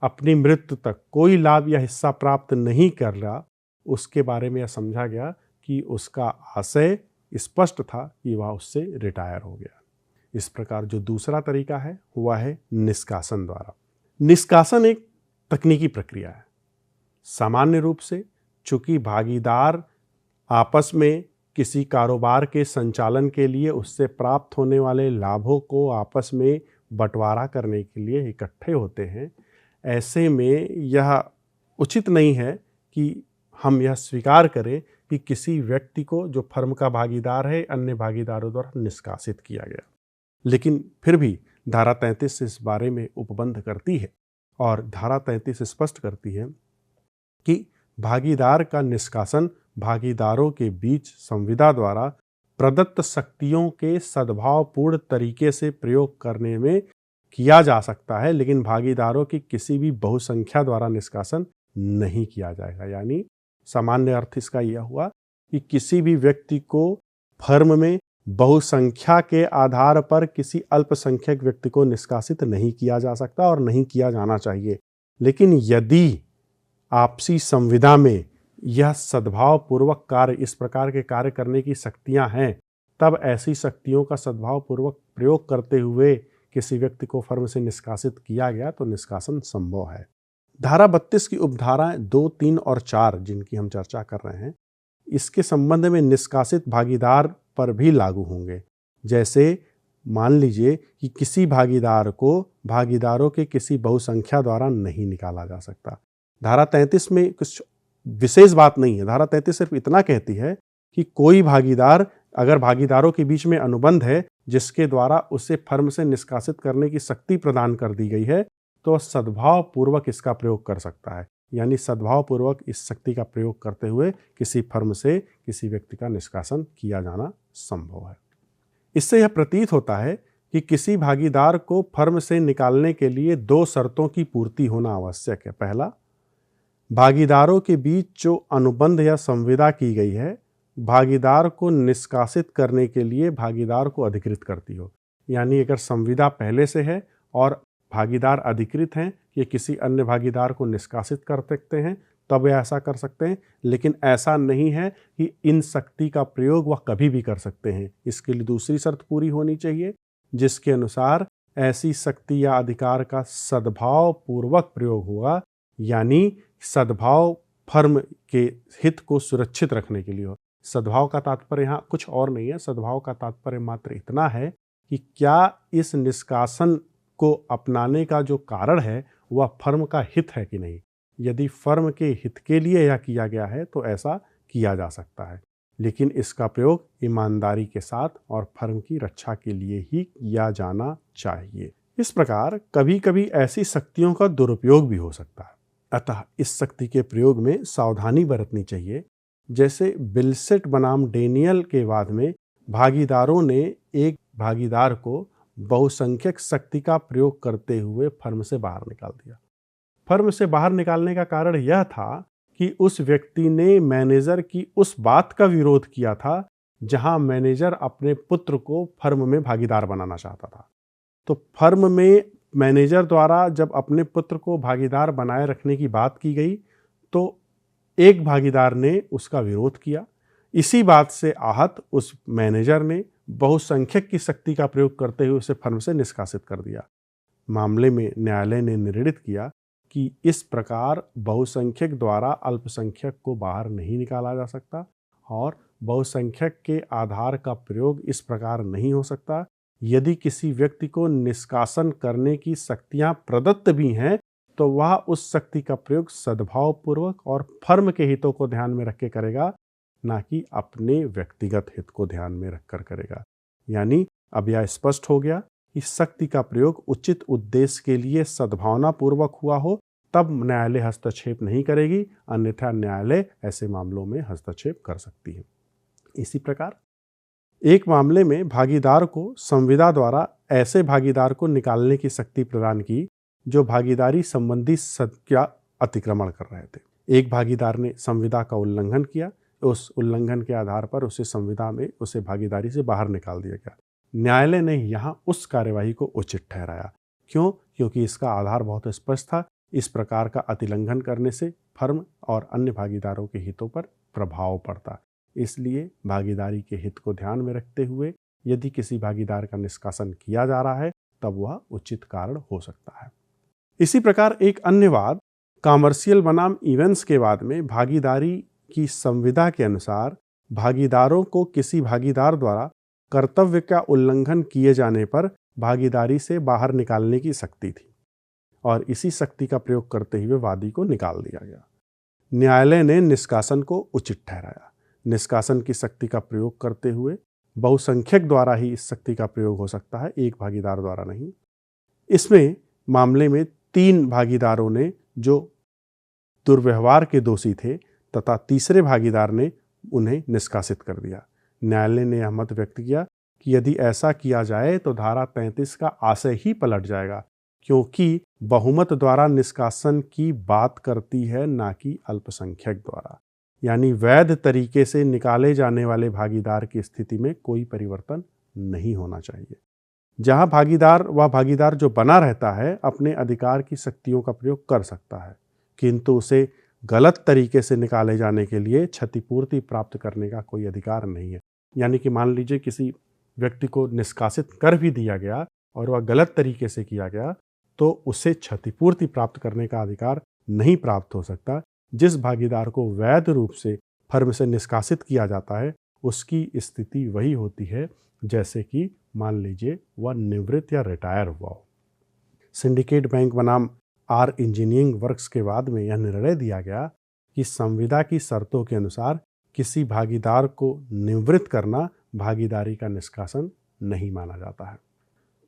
अपनी मृत्यु तक कोई लाभ या हिस्सा प्राप्त नहीं कर रहा, उसके बारे में यह समझा गया कि उसका आशय स्पष्ट था कि वह उससे रिटायर हो गया। इस प्रकार जो दूसरा तरीका है वह है निष्कासन द्वारा। निष्कासन एक तकनीकी प्रक्रिया है। सामान्य रूप से चूंकि भागीदार आपस में किसी कारोबार के संचालन के लिए उससे प्राप्त होने वाले लाभों को आपस में बंटवारा करने के लिए इकट्ठे होते हैं, ऐसे में यह उचित नहीं है कि हम यह स्वीकार करें कि किसी व्यक्ति को जो फर्म का भागीदार है अन्य भागीदारों द्वारा निष्कासित किया गया। लेकिन फिर भी धारा 33 इस बारे में उपबंध करती है और धारा 33 स्पष्ट करती है कि भागीदार का निष्कासन भागीदारों के बीच संविदा द्वारा प्रदत्त शक्तियों के सद्भावपूर्ण तरीके से प्रयोग करने में किया जा सकता है, लेकिन भागीदारों की किसी भी बहुसंख्या द्वारा निष्कासन नहीं किया जाएगा। यानी सामान्य अर्थ इसका यह हुआ कि किसी भी व्यक्ति को फर्म में बहुसंख्या के आधार पर किसी अल्पसंख्यक व्यक्ति को निष्कासित नहीं किया जा सकता और नहीं किया जाना चाहिए। लेकिन यदि आपसी संविदा में यह सद्भावपूर्वक कार्य, इस प्रकार के कार्य करने की शक्तियां हैं, तब ऐसी शक्तियों का सद्भावपूर्वक प्रयोग करते हुए किसी व्यक्ति को फर्म से निष्कासित किया गया तो निष्कासन संभव है। धारा 32 की उपधाराएं 2, 3 और 4 जिनकी हम चर्चा कर रहे हैं, इसके संबंध में निष्कासित भागीदार पर भी लागू होंगे। जैसे मान लीजिए कि किसी भागीदार को भागीदारों के किसी बहुसंख्या द्वारा नहीं निकाला जा सकता। धारा 33 में कुछ विशेष बात नहीं है। धारा 33 सिर्फ इतना कहती है कि कोई भागीदार, अगर भागीदारों के बीच में अनुबंध है जिसके द्वारा उसे फर्म से निष्कासित करने की शक्ति प्रदान कर दी गई है, तो सद्भाव पूर्वक इसका प्रयोग कर सकता है। यानी सद्भाव पूर्वक इस शक्ति का प्रयोग करते हुए किसी फर्म से किसी व्यक्ति का निष्कासन किया जाना संभव है। इससे यह प्रतीत होता है कि किसी भागीदार को फर्म से निकालने के लिए 2 शर्तों की पूर्ति होना आवश्यक है। पहला, भागीदारों के बीच जो अनुबंध या संविदा की गई है भागीदार को निष्कासित करने के लिए भागीदार को अधिकृत करती हो। यानी अगर संविदा पहले से है और भागीदार अधिकृत हैं कि किसी अन्य भागीदार को निष्कासित कर सकते हैं, तब वे ऐसा कर सकते हैं। लेकिन ऐसा नहीं है कि इन शक्ति का प्रयोग वह कभी भी कर सकते हैं। इसके लिए दूसरी शर्त पूरी होनी चाहिए, जिसके अनुसार ऐसी शक्ति या अधिकार का सद्भाव पूर्वक प्रयोग होगा। यानी सद्भाव फर्म के हित को सुरक्षित रखने के लिए हो। सद्भाव का तात्पर्य यहाँ कुछ और नहीं है। सद्भाव का तात्पर्य मात्र इतना है कि क्या इस निष्कासन को अपनाने का जो कारण है वह फर्म का हित है कि नहीं। यदि फर्म के हित के लिए यह किया गया है तो ऐसा किया जा सकता है, लेकिन इसका प्रयोग ईमानदारी के साथ और फर्म की रक्षा के लिए ही किया जाना चाहिए। इस प्रकार कभी कभी ऐसी शक्तियों का दुरुपयोग भी हो सकता है। अतः इस शक्ति के प्रयोग में सावधानी बरतनी चाहिए। जैसे बिलसेट बनाम डेनियल के वाद में भागीदारों ने एक भागीदार को बहुसंख्यक शक्ति का प्रयोग करते हुए फर्म से बाहर निकाल दिया। फर्म से बाहर निकालने का कारण यह था कि उस व्यक्ति ने मैनेजर की उस बात का विरोध किया था जहां मैनेजर अपने पुत्र को फर्म में भागीदार बनाना चाहता था। तो फर्म में मैनेजर द्वारा जब अपने पुत्र को भागीदार बनाए रखने की बात की गई तो एक भागीदार ने उसका विरोध किया। इसी बात से आहत उस मैनेजर ने बहुसंख्यक की शक्ति का प्रयोग करते हुए उसे फर्म से निष्कासित कर दिया। मामले में न्यायालय ने निर्णित किया कि इस प्रकार बहुसंख्यक द्वारा अल्पसंख्यक को बाहर नहीं निकाला जा सकता और बहुसंख्यक के आधार का प्रयोग इस प्रकार नहीं हो सकता। यदि किसी व्यक्ति को निष्कासन करने की शक्तियां प्रदत्त भी हैं तो वह उस शक्ति का प्रयोग सद्भावपूर्वक और फर्म के हितों को ध्यान में रख के करेगा, ना कि अपने व्यक्तिगत हित को ध्यान में रखकर करेगा। यानी अब यह स्पष्ट हो गया कि शक्ति का प्रयोग उचित उद्देश्य के लिए सद्भावना पूर्वक हुआ हो तब न्यायालय हस्तक्षेप नहीं करेगी, अन्यथा न्यायालय ऐसे मामलों में हस्तक्षेप कर सकती है। इसी प्रकार एक मामले में भागीदार को संविदा द्वारा ऐसे भागीदार को निकालने की शक्ति प्रदान की जो भागीदारी संबंधी का अतिक्रमण कर रहे थे। एक भागीदार ने संविदा का उल्लंघन किया, उस उल्लंघन के आधार पर उसे संविदा में उसे भागीदारी से बाहर निकाल दिया गया। न्यायालय ने यहाँ उस कार्यवाही को उचित ठहराया। क्यों? क्योंकि इसका आधार बहुत स्पष्ट था। इस प्रकार का अतिलंघन करने से फर्म और अन्य भागीदारों के हितों पर प्रभाव पड़ता। इसलिए भागीदारी के हित को ध्यान में रखते हुए यदि किसी भागीदार का निष्कासन किया जा रहा है तब वह उचित कारण हो सकता है। इसी प्रकार एक अन्य वाद कॉमर्शियल बनाम इवेंट्स के वाद में भागीदारी की संविदा के अनुसार भागीदारों को किसी भागीदार द्वारा कर्तव्य का उल्लंघन किए जाने पर भागीदारी से बाहर निकालने की शक्ति थी और इसी शक्ति का प्रयोग करते हुए वादी को निकाल दिया गया। न्यायालय ने निष्कासन को उचित ठहराया। निष्कासन की शक्ति का प्रयोग करते हुए बहुसंख्यक द्वारा ही इस शक्ति का प्रयोग हो सकता है, एक भागीदार द्वारा नहीं। इसमें मामले में 3 भागीदारों ने जो दुर्व्यवहार के दोषी थे तथा तीसरे भागीदार ने उन्हें निष्कासित कर दिया। न्यायालय ने यह मत व्यक्त किया कि यदि ऐसा किया जाए तो धारा 33 का आशय ही पलट जाएगा, क्योंकि बहुमत द्वारा निष्कासन की बात करती है, ना कि अल्पसंख्यक द्वारा। यानी वैध तरीके से निकाले जाने वाले भागीदार की स्थिति में कोई परिवर्तन नहीं होना चाहिए। जहां भागीदार वह भागीदार जो बना रहता है अपने अधिकार की शक्तियों का प्रयोग कर सकता है, किंतु उसे गलत तरीके से निकाले जाने के लिए क्षतिपूर्ति प्राप्त करने का कोई अधिकार नहीं है। यानी कि मान लीजिए किसी व्यक्ति को निष्कासित कर भी दिया गया और वह गलत तरीके से किया गया तो उसे क्षतिपूर्ति प्राप्त करने का अधिकार नहीं प्राप्त हो सकता। जिस भागीदार को वैध रूप से फर्म से निष्कासित किया जाता है उसकी स्थिति वही होती है जैसे कि मान लीजिए वह निवृत्त या रिटायर हुआ हो। सिंडिकेट बैंक बनाम आर इंजीनियरिंग वर्क्स के बाद में यह निर्णय दिया गया कि संविदा की शर्तों के अनुसार किसी भागीदार को निवृत्त करना भागीदारी का निष्कासन नहीं माना जाता है।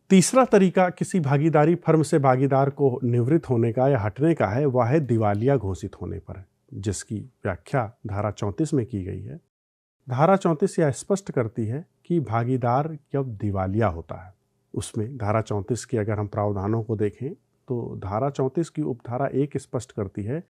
तीसरा तरीका किसी भागीदारी फर्म से भागीदार को निवृत्त होने का या हटने का है, वह है दिवालिया घोषित होने पर, जिसकी व्याख्या धारा 34 में की गई है। धारा 34 यह स्पष्ट करती है कि भागीदार जब दिवालिया होता है, उसमें धारा 34 के अगर हम प्रावधानों को देखें तो धारा 34 की उपधारा 1 स्पष्ट करती है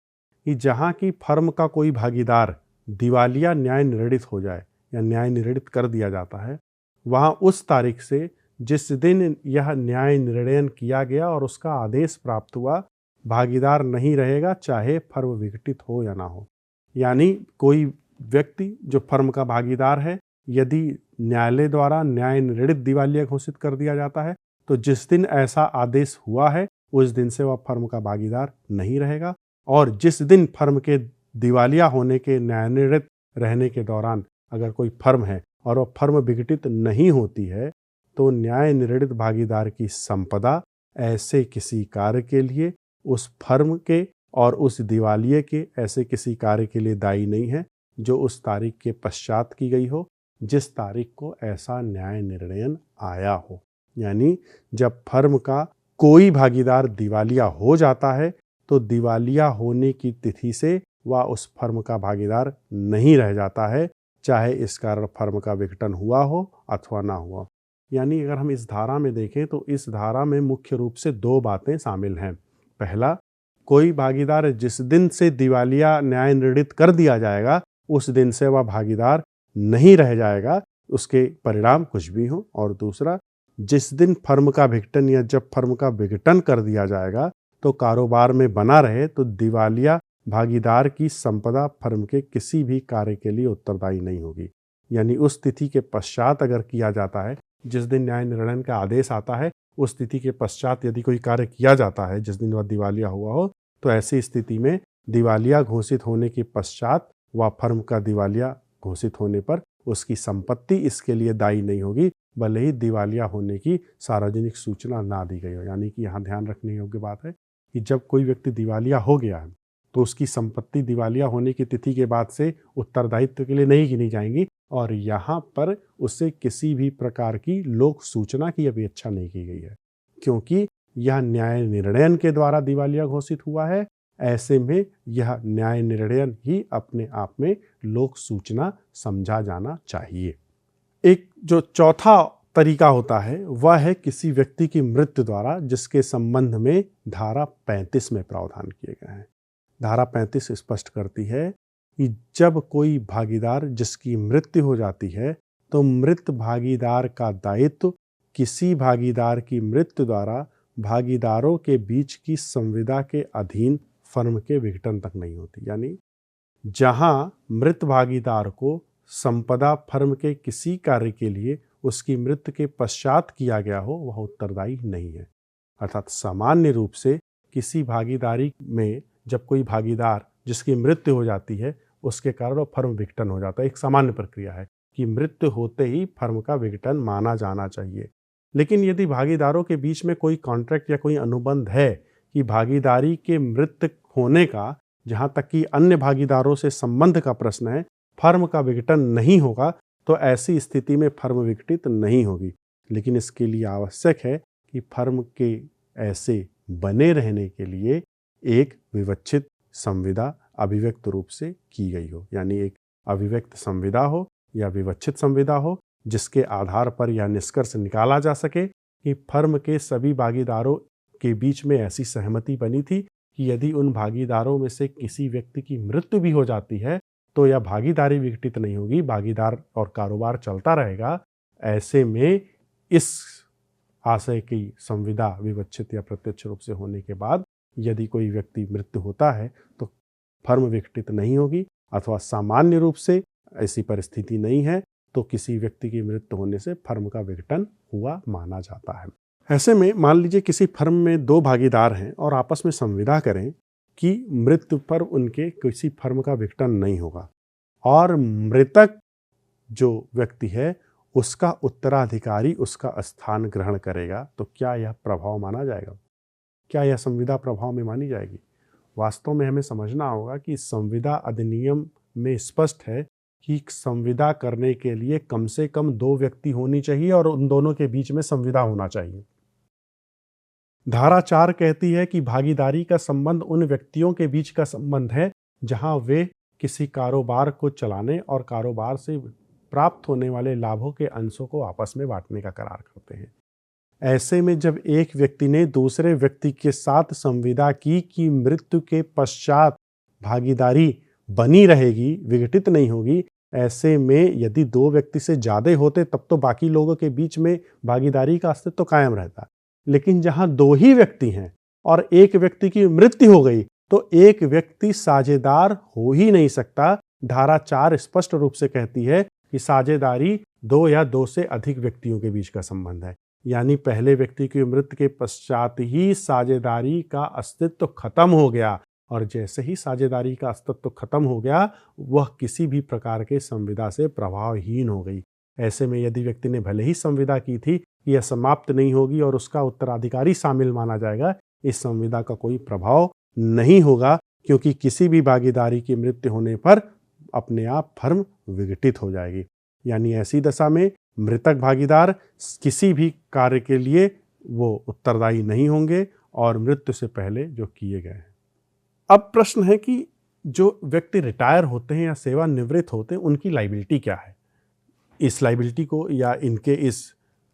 कि जहाँ की फर्म का कोई भागीदार दिवालिया न्याय निर्णीत हो जाए या न्याय निर्णीत कर दिया जाता है, वहाँ उस तारीख से जिस दिन यह न्याय निर्णयन किया गया और उसका आदेश प्राप्त हुआ, भागीदार नहीं रहेगा, चाहे फर्म विघटित हो या ना हो। यानी कोई व्यक्ति जो फर्म का भागीदार है, यदि न्यायालय द्वारा न्याय निर्णीत दिवालिया घोषित कर दिया जाता है, तो जिस दिन ऐसा आदेश हुआ है उस दिन से वह फर्म का भागीदार नहीं रहेगा, और जिस दिन फर्म के दिवालिया होने के न्याय निर्णीत रहने के दौरान अगर कोई फर्म है और वह फर्म विघटित नहीं होती है, तो न्याय निर्णीत भागीदार की संपदा ऐसे किसी कार्य के लिए उस फर्म के और उस दिवालिये के ऐसे किसी कार्य के लिए दायी नहीं है जो उस तारीख के पश्चात की गई हो, जिस तारीख को ऐसा न्याय निर्णयन आया हो। यानी जब फर्म का कोई भागीदार दिवालिया हो जाता है तो दिवालिया होने की तिथि से वह उस फर्म का भागीदार नहीं रह जाता है, चाहे इस कारण फर्म का विघटन हुआ हो अथवा ना हुआ। यानी अगर हम इस धारा में देखें तो इस धारा में मुख्य रूप से दो बातें शामिल हैं। पहला, कोई भागीदार जिस दिन से दिवालिया न्याय निर्णीत कर दिया जाएगा उस दिन से वह भागीदार नहीं रह जाएगा, उसके परिणाम कुछ भी हो। और दूसरा, जिस दिन फर्म का विघटन या जब फर्म का विघटन कर दिया जाएगा तो कारोबार में बना रहे तो दिवालिया भागीदार की संपदा फर्म के किसी भी कार्य के लिए उत्तरदायी नहीं होगी। यानी उस तिथि के पश्चात अगर किया जाता है, जिस दिन न्याय निर्णय का आदेश आता है उस तिथि के पश्चात यदि कोई कार्य किया जाता है जिस दिन वह दिवालिया हुआ हो, तो ऐसी स्थिति में दिवालिया घोषित होने के पश्चात वह फर्म का दिवालिया घोषित होने पर उसकी संपत्ति इसके लिए दायी नहीं होगी, भले ही दिवालिया होने की सार्वजनिक सूचना ना दी गई हो। यानी कि यहाँ ध्यान रखने योग्य बात है कि जब कोई व्यक्ति दिवालिया हो गया है तो उसकी संपत्ति दिवालिया होने की तिथि के बाद से उत्तरदायित्व के लिए नहीं गिनी जाएंगी, और यहाँ पर उससे किसी भी प्रकार की लोक सूचना की अपेक्षा नहीं की गई है, क्योंकि यह न्याय निर्णयन के द्वारा दिवालिया घोषित हुआ है। ऐसे में यह न्याय निर्णयन ही अपने आप में लोक सूचना समझा जाना चाहिए। एक जो चौथा तरीका होता है वह है किसी व्यक्ति की मृत्यु द्वारा, जिसके संबंध में धारा 35 में प्रावधान किए गए हैं। धारा 35 स्पष्ट करती है कि जब कोई भागीदार जिसकी मृत्यु हो जाती है तो मृत भागीदार का दायित्व किसी भागीदार की मृत्यु द्वारा भागीदारों के बीच की संविदा के अधीन फर्म के विघटन तक नहीं होती। यानी जहां मृत भागीदार को संपदा फर्म के किसी कार्य के लिए उसकी मृत्यु के पश्चात किया गया हो, वह उत्तरदायी नहीं है। अर्थात सामान्य रूप से किसी भागीदारी में जब कोई भागीदार जिसकी मृत्यु हो जाती है उसके कारण वो फर्म विघटन हो जाता है। एक सामान्य प्रक्रिया है कि मृत्यु होते ही फर्म का विघटन माना जाना चाहिए। लेकिन यदि भागीदारों के बीच में कोई कॉन्ट्रैक्ट या कोई अनुबंध है कि भागीदारी के मृत्यु होने का, जहाँ तक कि अन्य भागीदारों से संबंध का प्रश्न है, फर्म का विघटन नहीं होगा, तो ऐसी स्थिति में फर्म विघटित नहीं होगी। लेकिन इसके लिए आवश्यक है कि फर्म के ऐसे बने रहने के लिए एक विवक्षित संविदा अभिव्यक्त रूप से की गई हो। यानी एक अभिव्यक्त संविदा हो या विवक्षित संविदा हो, जिसके आधार पर यह निष्कर्ष निकाला जा सके कि फर्म के सभी भागीदारों के बीच में ऐसी सहमति बनी थी कि यदि उन भागीदारों में से किसी व्यक्ति की मृत्यु भी हो जाती है तो यह भागीदारी विघटित नहीं होगी, भागीदार और कारोबार चलता रहेगा। ऐसे में इस आशय की संविदा विवक्षित या प्रत्यक्ष रूप से होने के बाद यदि कोई व्यक्ति मृत्यु होता है तो फर्म विघटित नहीं होगी, अथवा सामान्य रूप से ऐसी परिस्थिति नहीं है तो किसी व्यक्ति की मृत्यु होने से फर्म का विघटन हुआ माना जाता है। ऐसे में मान लीजिए किसी फर्म में दो भागीदार हैं और आपस में संविदा करें कि मृत्यु पर उनके किसी फर्म का विघटन नहीं होगा, और मृतक जो व्यक्ति है उसका उत्तराधिकारी उसका स्थान ग्रहण करेगा, तो क्या यह प्रभाव माना जाएगा? क्या यह संविदा प्रभाव में मानी जाएगी? वास्तव में हमें समझना होगा कि संविदा अधिनियम में स्पष्ट है कि संविदा करने के लिए कम से कम दो व्यक्ति होनी चाहिए और उन दोनों के बीच में संविदा होना चाहिए। धारा 4 कहती है कि भागीदारी का संबंध उन व्यक्तियों के बीच का संबंध है जहां वे किसी कारोबार को चलाने और कारोबार से प्राप्त होने वाले लाभों के अंशों को आपस में बांटने का करार करते हैं। ऐसे में जब एक व्यक्ति ने दूसरे व्यक्ति के साथ संविदा की कि मृत्यु के पश्चात भागीदारी बनी रहेगी, विघटित नहीं होगी, ऐसे में यदि 2 व्यक्ति से ज्यादा होते तब तो बाकी लोगों के बीच में भागीदारी का अस्तित्व तो कायम रहता। लेकिन जहां 2 ही व्यक्ति हैं और एक व्यक्ति की मृत्यु हो गई तो एक व्यक्ति साझेदार हो ही नहीं सकता। धारा 4 स्पष्ट रूप से कहती है कि साझेदारी 2 या 2 से अधिक व्यक्तियों के बीच का संबंध है, यानी पहले व्यक्ति की मृत्यु के पश्चात ही साझेदारी का अस्तित्व खत्म हो गया, और जैसे ही साझेदारी का अस्तित्व खत्म हो गया वह किसी भी प्रकार के संविदा से प्रभावहीन हो गई। ऐसे में यदि व्यक्ति ने भले ही संविदा की थी, यह समाप्त नहीं होगी और उसका उत्तराधिकारी शामिल माना जाएगा, इस संविदा का कोई प्रभाव नहीं होगा, क्योंकि किसी भी भागीदारी की मृत्यु होने पर अपने आप फर्म विघटित हो जाएगी। यानी ऐसी दशा में मृतक भागीदार किसी भी कार्य के लिए वो उत्तरदायी नहीं होंगे और मृत्यु से पहले जो किए गए हैं। अब प्रश्न है कि जो व्यक्ति रिटायर होते हैं या सेवानिवृत्त होते हैं उनकी लायबिलिटी क्या है। इस लायबिलिटी को या इनके इस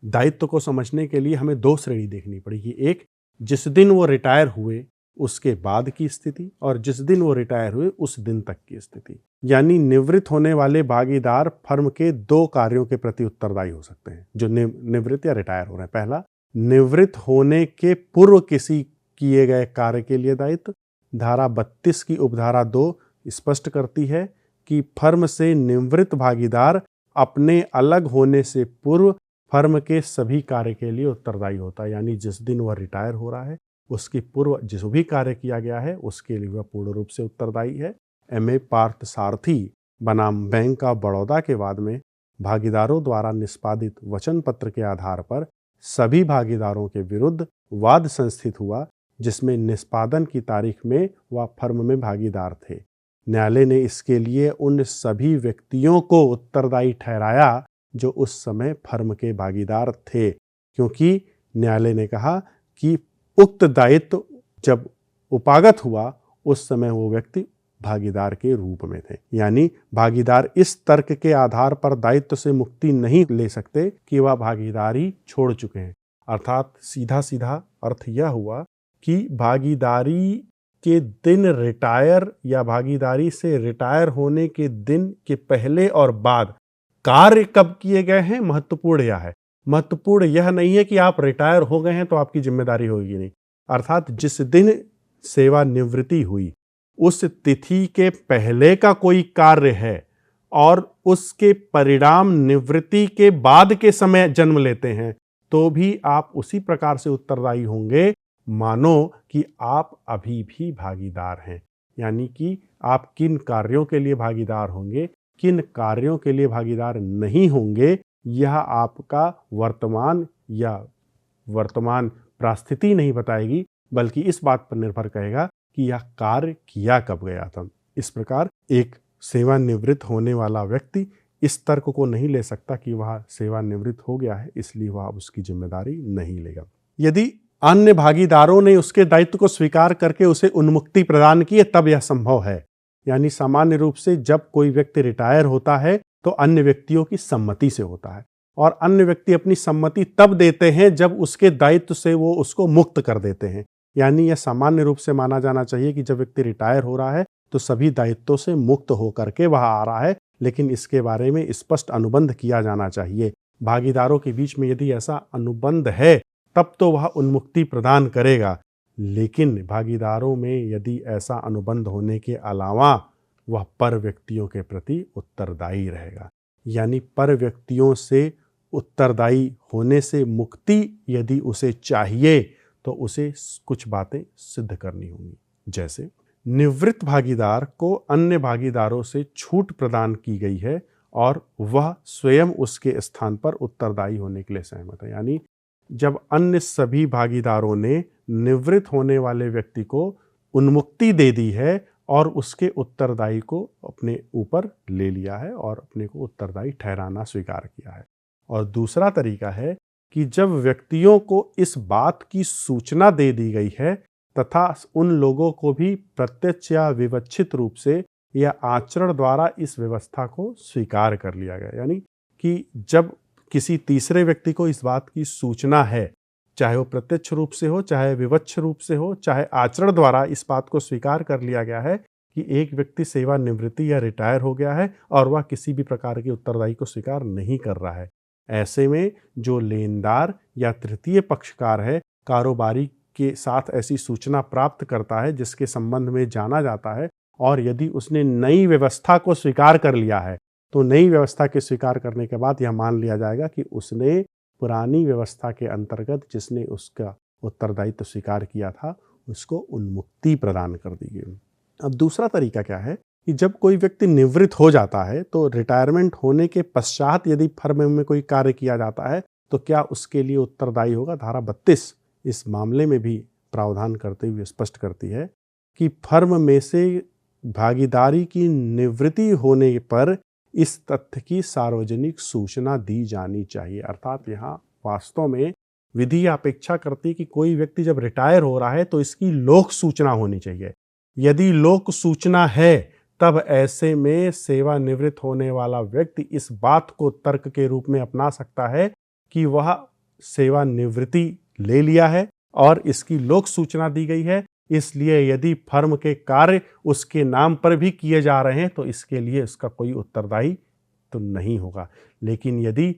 दायित्व को समझने के लिए हमें 2 श्रेणी देखनी पड़ेगी। एक, जिस दिन वो रिटायर हुए उसके बाद की स्थिति, और जिस दिन वो रिटायर हुए उस दिन तक की स्थिति। यानी निवृत्त होने वाले भागीदार फर्म के 2 कार्यों के प्रति उत्तरदायी हो सकते हैं जो निवृत्त या रिटायर हो रहे हैं। पहला, निवृत्त होने के पूर्व किसी किए गए कार्य के लिए दायित्व। धारा 32 की उपधारा 2 स्पष्ट करती है कि फर्म से निवृत्त भागीदार अपने अलग होने से पूर्व फर्म के सभी कार्य के लिए उत्तरदायी होता है। यानी जिस दिन वह रिटायर हो रहा है उसके पूर्व जो भी कार्य किया गया है उसके लिए वह पूर्ण रूप से उत्तरदायी है। M.A. पार्थ सारथी बनाम बैंक ऑफ बड़ौदा के वाद में भागीदारों द्वारा निष्पादित वचन पत्र के आधार पर सभी भागीदारों के विरुद्ध वाद संस्थित हुआ, जिसमें निष्पादन की तारीख में वह फर्म में भागीदार थे। न्यायालय ने इसके लिए उन सभी व्यक्तियों को उत्तरदायी ठहराया जो उस समय फर्म के भागीदार थे, क्योंकि न्यायालय ने कहा कि उक्त दायित्व जब उपागत हुआ उस समय वो व्यक्ति भागीदार के रूप में थे। यानी भागीदार इस तर्क के आधार पर दायित्व से मुक्ति नहीं ले सकते कि वह भागीदारी छोड़ चुके हैं। अर्थात सीधा सीधा अर्थ यह हुआ कि भागीदारी के दिन रिटायर या भागीदारी से रिटायर होने के दिन के पहले और बाद कार्य कब किए गए हैं महत्वपूर्ण यह है। महत्वपूर्ण यह नहीं है कि आप रिटायर हो गए हैं तो आपकी जिम्मेदारी होगी नहीं। अर्थात जिस दिन सेवानिवृत्ति हुई उस तिथि के पहले का कोई कार्य है और उसके परिणाम निवृत्ति के बाद के समय जन्म लेते हैं तो भी आप उसी प्रकार से उत्तरदायी होंगे मानो कि आप अभी भी भागीदार हैं। यानी कि आप किन कार्यों के लिए भागीदार होंगे, किन कार्यों के लिए भागीदार नहीं होंगे, यह आपका वर्तमान परिस्थिति नहीं बताएगी, बल्कि इस बात पर निर्भर करेगा कि यह कार्य किया कब गया था। इस प्रकार एक सेवानिवृत्त होने वाला व्यक्ति इस तर्क को नहीं ले सकता कि वह सेवानिवृत्त हो गया है इसलिए वह उसकी जिम्मेदारी नहीं लेगा। यदि अन्य भागीदारों ने उसके दायित्व को स्वीकार करके उसे उन्मुक्ति प्रदान की है तब यह संभव है। यानी सामान्य रूप से जब कोई व्यक्ति रिटायर होता है तो अन्य व्यक्तियों की सम्मति से होता है, और अन्य व्यक्ति अपनी सम्मति तब देते हैं जब उसके दायित्व से वो उसको मुक्त कर देते हैं। यानी यह सामान्य रूप से माना जाना चाहिए कि जब व्यक्ति रिटायर हो रहा है तो सभी दायित्वों से मुक्त होकर के वह आ रहा है, लेकिन इसके बारे में स्पष्ट अनुबंध किया जाना चाहिए। भागीदारों के बीच में यदि ऐसा अनुबंध है तब तो वह उन्मुक्ति प्रदान करेगा, लेकिन भागीदारों में यदि ऐसा अनुबंध होने के अलावा वह पर व्यक्तियों के प्रति उत्तरदायी रहेगा। यानी पर व्यक्तियों से उत्तरदायी होने से मुक्ति यदि उसे चाहिए तो उसे कुछ बातें सिद्ध करनी होंगी। जैसे निवृत्त भागीदार को अन्य भागीदारों से छूट प्रदान की गई है और वह स्वयं उसके स्थान पर उत्तरदायी होने के लिए सहमत है। यानी जब अन्य सभी भागीदारों ने निवृत्त होने वाले व्यक्ति को उन्मुक्ति दे दी है और उसके उत्तरदायी को अपने ऊपर ले लिया है और अपने को उत्तरदायी ठहराना स्वीकार किया है। और दूसरा तरीका है कि जब व्यक्तियों को इस बात की सूचना दे दी गई है तथा उन लोगों को भी प्रत्यक्ष या विवक्षित रूप से या आचरण द्वारा इस व्यवस्था को स्वीकार कर लिया गया, यानी कि जब किसी तीसरे व्यक्ति को इस बात की सूचना है, चाहे वो प्रत्यक्ष रूप से हो, चाहे विवक्ष रूप से हो, चाहे आचरण द्वारा इस बात को स्वीकार कर लिया गया है कि एक व्यक्ति सेवानिवृत्ति या रिटायर हो गया है और वह किसी भी प्रकार की उत्तरदायी को स्वीकार नहीं कर रहा है। ऐसे में जो लेनदार या तृतीय पक्षकार है, कारोबारी के साथ ऐसी सूचना प्राप्त करता है जिसके संबंध में जाना जाता है, और यदि उसने नई व्यवस्था को स्वीकार कर लिया है तो नई व्यवस्था के स्वीकार करने के बाद यह मान लिया जाएगा कि उसने पुरानी व्यवस्था के अंतर्गत जिसने उसका उत्तरदायित्व स्वीकार किया था उसको उन्मुक्ति प्रदान कर दी गई। अब दूसरा तरीका क्या है कि जब कोई व्यक्ति निवृत्त हो जाता है तो रिटायरमेंट होने के पश्चात यदि फर्म में कोई कार्य किया जाता है तो क्या उसके लिए उत्तरदायी होगा। धारा 32 इस मामले में भी प्रावधान करते हुए स्पष्ट करती है कि फर्म में से भागीदारी की निवृत्ति होने पर इस तथ्य की सार्वजनिक सूचना दी जानी चाहिए। अर्थात यहाँ वास्तव में विधि अपेक्षा करती है कि कोई व्यक्ति जब रिटायर हो रहा है तो इसकी लोक सूचना होनी चाहिए। यदि लोक सूचना है तब ऐसे में सेवानिवृत्त होने वाला व्यक्ति इस बात को तर्क के रूप में अपना सकता है कि वह सेवानिवृत्ति ले लिया है और इसकी लोक सूचना दी गई है, इसलिए यदि फर्म के कार्य उसके नाम पर भी किए जा रहे हैं तो इसके लिए उसका कोई उत्तरदायी तो नहीं होगा। लेकिन यदि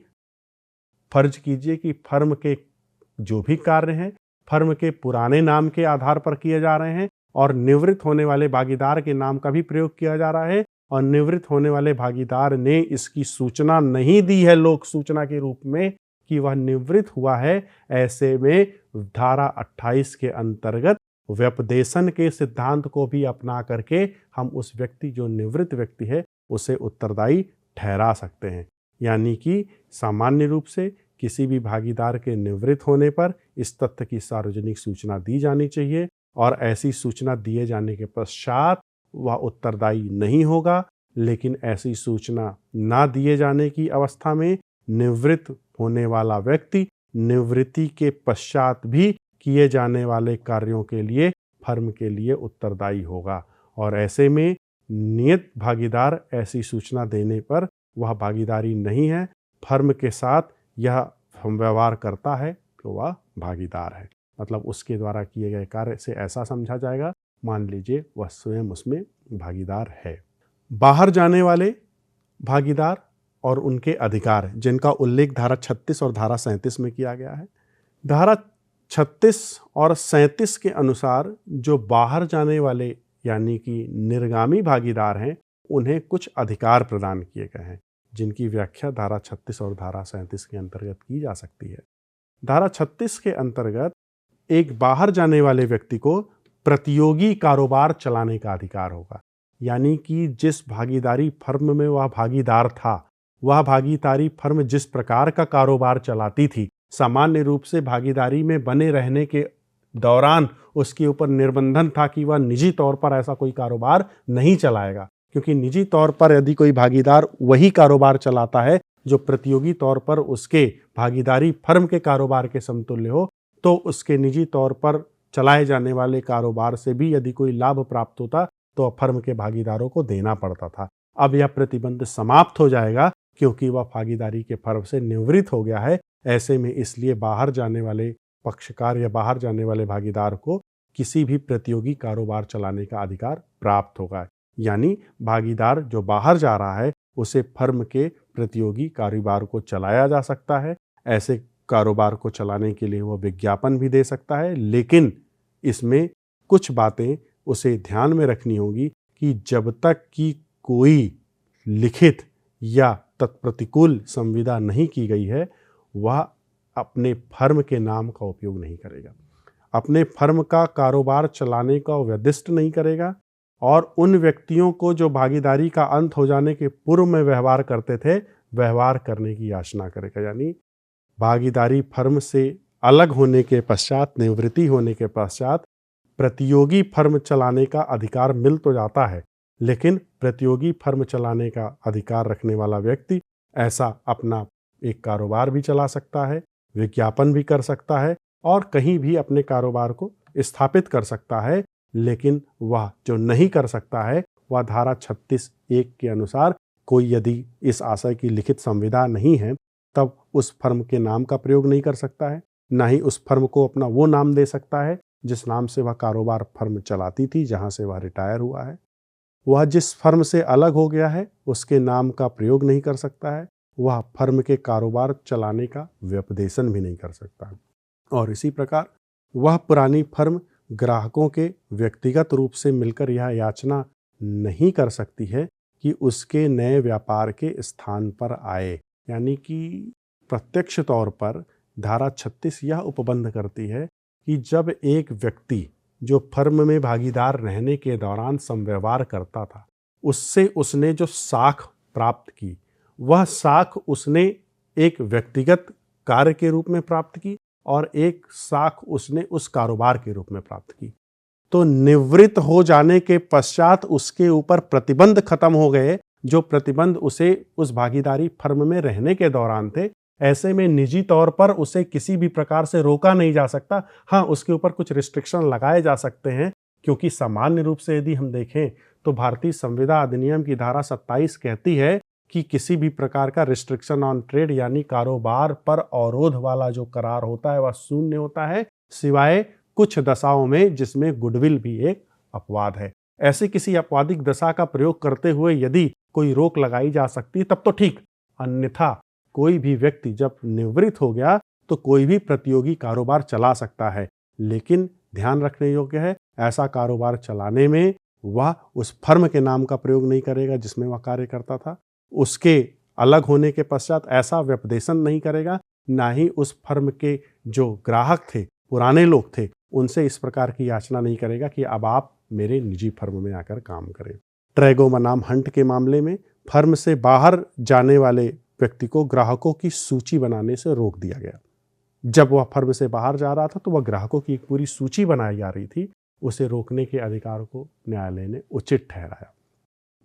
फर्ज कीजिए कि फर्म के जो भी कार्य हैं फर्म के पुराने नाम के आधार पर किए जा रहे हैं और निवृत्त होने वाले भागीदार के नाम का भी प्रयोग किया जा रहा है और निवृत्त होने वाले भागीदार ने इसकी सूचना नहीं दी है लोक सूचना के रूप में कि वह निवृत्त हुआ है, ऐसे में धारा 28 के अंतर्गत व्यपदेशन के सिद्धांत को भी अपना करके हम उस व्यक्ति जो निवृत्त व्यक्ति है उसे उत्तरदायी ठहरा सकते हैं। यानी कि सामान्य रूप से किसी भी भागीदार के निवृत्त होने पर इस तथ्य की सार्वजनिक सूचना दी जानी चाहिए और ऐसी सूचना दिए जाने के पश्चात वह उत्तरदायी नहीं होगा। लेकिन ऐसी सूचना ना दिए जाने की अवस्था में निवृत्त होने वाला व्यक्ति निवृत्ति के पश्चात भी किए जाने वाले कार्यों के लिए फर्म के लिए उत्तरदायी होगा। और ऐसे में नियत भागीदार ऐसी सूचना देने पर वह भागीदारी नहीं है, फर्म के साथ यह व्यवहार करता है तो वह भागीदार है। मतलब उसके द्वारा किए गए कार्य से ऐसा समझा जाएगा मान लीजिए वह स्वयं उसमें भागीदार है। बाहर जाने वाले भागीदार और उनके अधिकार जिनका उल्लेख धारा 36 और धारा 37 में किया गया है। धारा 36 और 37 के अनुसार जो बाहर जाने वाले यानी कि निर्गामी भागीदार हैं उन्हें कुछ अधिकार प्रदान किए गए हैं जिनकी व्याख्या धारा 36 और धारा 37 के अंतर्गत की जा सकती है। धारा 36 के अंतर्गत एक बाहर जाने वाले व्यक्ति को प्रतियोगी कारोबार चलाने का अधिकार होगा। यानी कि जिस भागीदारी फर्म में वह भागीदार था वह भागीदारी फर्म जिस प्रकार का कारोबार चलाती थी, सामान्य रूप से भागीदारी में बने रहने के दौरान उसके ऊपर निर्बंधन था कि वह निजी तौर पर ऐसा कोई कारोबार नहीं चलाएगा, क्योंकि निजी तौर पर यदि कोई भागीदार वही कारोबार चलाता है जो प्रतियोगी तौर पर उसके भागीदारी फर्म के कारोबार के समतुल्य हो, तो उसके निजी तौर पर चलाए जाने वाले कारोबार से भी यदि कोई लाभ प्राप्त होता तो फर्म के भागीदारों को देना पड़ता था। अब यह प्रतिबंध समाप्त हो जाएगा क्योंकि वह भागीदारी के फर्म से निवृत्त हो गया है। ऐसे में इसलिए बाहर जाने वाले पक्षकार या बाहर जाने वाले भागीदार को किसी भी प्रतियोगी कारोबार चलाने का अधिकार प्राप्त होगा। यानी भागीदार जो बाहर जा रहा है उसे फर्म के प्रतियोगी कारोबार को चलाया जा सकता है। ऐसे कारोबार को चलाने के लिए वो विज्ञापन भी दे सकता है, लेकिन इसमें कुछ बातें उसे ध्यान में रखनी होगी कि जब तक कि कोई लिखित या तत्प्रतिकूल संविदा नहीं की गई है वह अपने फर्म के नाम का उपयोग नहीं करेगा, अपने फर्म का कारोबार चलाने का व्यदिष्ट नहीं करेगा और उन व्यक्तियों को जो भागीदारी का अंत हो जाने के पूर्व में व्यवहार करते थे व्यवहार करने की याचना करेगा। यानी भागीदारी फर्म से अलग होने के पश्चात, निवृत्ति होने के पश्चात प्रतियोगी फर्म चलाने का अधिकार मिल तो जाता है, लेकिन प्रतियोगी फर्म चलाने का अधिकार रखने वाला व्यक्ति ऐसा अपना एक कारोबार भी चला सकता है विज्ञापन भी कर सकता है और कहीं भी अपने कारोबार को स्थापित कर सकता है। लेकिन वह जो नहीं कर सकता है वह धारा 36(1) के अनुसार कोई यदि इस आशय की लिखित संविदा नहीं है तब उस फर्म के नाम का प्रयोग नहीं कर सकता है, ना ही उस फर्म को अपना वो नाम दे सकता है जिस नाम से वह कारोबार फर्म चलाती थी जहां से वह रिटायर हुआ है। वह जिस फर्म से अलग हो गया है उसके नाम का प्रयोग नहीं कर सकता है। वह फर्म के कारोबार चलाने का व्यपदेशन भी नहीं कर सकता। और इसी प्रकार वह पुरानी फर्म ग्राहकों के व्यक्तिगत रूप से मिलकर यह याचना नहीं कर सकती है कि उसके नए व्यापार के स्थान पर आए। यानी कि प्रत्यक्ष तौर पर धारा 36 यह उपबंध करती है कि जब एक व्यक्ति जो फर्म में भागीदार रहने के दौरान समव्यवहार करता था उससे उसने जो साख प्राप्त की वह साख उसने एक व्यक्तिगत कार्य के रूप में प्राप्त की और एक साख उसने उस कारोबार के रूप में प्राप्त की। तो निवृत्त हो जाने के पश्चात उसके ऊपर प्रतिबंध खत्म हो गए जो प्रतिबंध उसे उस भागीदारी फर्म में रहने के दौरान थे। ऐसे में निजी तौर पर उसे किसी भी प्रकार से रोका नहीं जा सकता। हाँ, उसके ऊपर कुछ रिस्ट्रिक्शन लगाए जा सकते हैं, क्योंकि सामान्य रूप से यदि हम देखें तो भारतीय संविदा अधिनियम की धारा 27 कहती है कि किसी भी प्रकार का रिस्ट्रिक्शन ऑन ट्रेड यानी कारोबार पर अवरोध वाला जो करार होता है वह शून्य होता है, सिवाय कुछ दशाओं में जिसमें गुडविल भी एक अपवाद है। ऐसे किसी अपवादिक दशा का प्रयोग करते हुए यदि कोई रोक लगाई जा सकती तब तो ठीक, अन्यथा कोई भी व्यक्ति जब निवृत्त हो गया तो कोई भी प्रतियोगी कारोबार चला सकता है। लेकिन ध्यान रखने योग्य है, ऐसा कारोबार चलाने में वह उस फर्म के नाम का प्रयोग नहीं करेगा जिसमें वह कार्य करता था, उसके अलग होने के पश्चात ऐसा व्यपदेशन नहीं करेगा, ना ही उस फर्म के जो ग्राहक थे, पुराने लोग थे, उनसे इस प्रकार की याचना नहीं करेगा कि अब आप मेरे निजी फर्म में आकर काम करें। ट्रैगो बनाम हंट के मामले में फर्म से बाहर जाने वाले व्यक्ति को ग्राहकों की सूची बनाने से रोक दिया गया। जब वह फर्म से बाहर जा रहा था तो वह ग्राहकों की एक पूरी सूची बनाई जा रही थी, उसे रोकने के अधिकार को न्यायालय ने उचित ठहराया।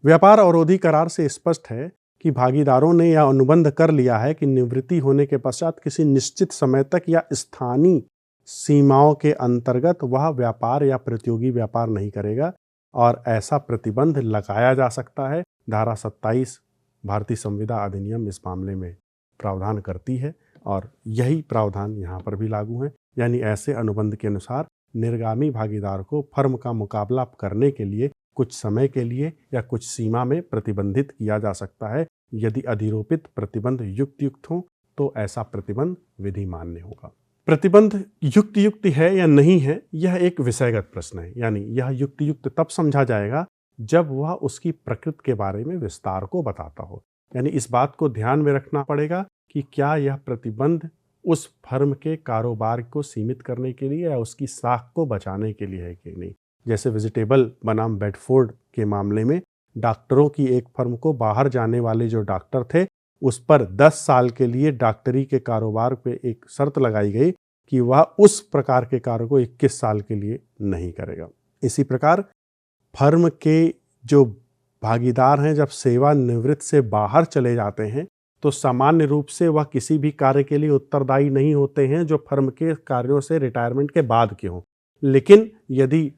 व्यापार अवरोधी करार से स्पष्ट है कि भागीदारों ने यह अनुबंध कर लिया है कि निवृत्ति होने के पश्चात किसी निश्चित समय तक या स्थानीय सीमाओं के अंतर्गत वह व्यापार या प्रतियोगी व्यापार नहीं करेगा, और ऐसा प्रतिबंध लगाया जा सकता है। धारा 27 भारतीय संविदा अधिनियम इस मामले में प्रावधान करती है और यही प्रावधान यहाँ पर भी लागू है। यानी ऐसे अनुबंध के अनुसार निर्गामी भागीदार को फर्म का मुकाबला करने के लिए कुछ समय के लिए या कुछ सीमा में प्रतिबंधित किया जा सकता है। यदि अधिरोपित प्रतिबंध युक्त हो तो ऐसा प्रतिबंध विधि मान्य होगा। प्रतिबंध युक्त है या नहीं है, यह एक विषयगत प्रश्न है। यानी यह युक्त तब समझा जाएगा जब वह उसकी प्रकृति के बारे में विस्तार को बताता हो। यानी इस बात को ध्यान में रखना पड़ेगा कि क्या यह प्रतिबंध उस फर्म के कारोबार को सीमित करने के लिए या उसकी साख को बचाने के लिए है कि नहीं। जैसे वेजिटेबल बनाम बेडफोर्ड के मामले में डॉक्टरों की एक फर्म को बाहर जाने वाले जो डॉक्टर थे उस पर 10 साल के लिए डॉक्टरी के कारोबार पे एक शर्त लगाई गई कि वह उस प्रकार के कार्य को 21 साल के लिए नहीं करेगा। इसी प्रकार फर्म के जो भागीदार हैं जब सेवानिवृत्त से बाहर चले जाते हैं तो सामान्य रूप से वह किसी भी कार्य के लिए उत्तरदायी नहीं होते हैं जो फर्म के कार्यों से रिटायरमेंट के बाद के हों। लेकिन यदि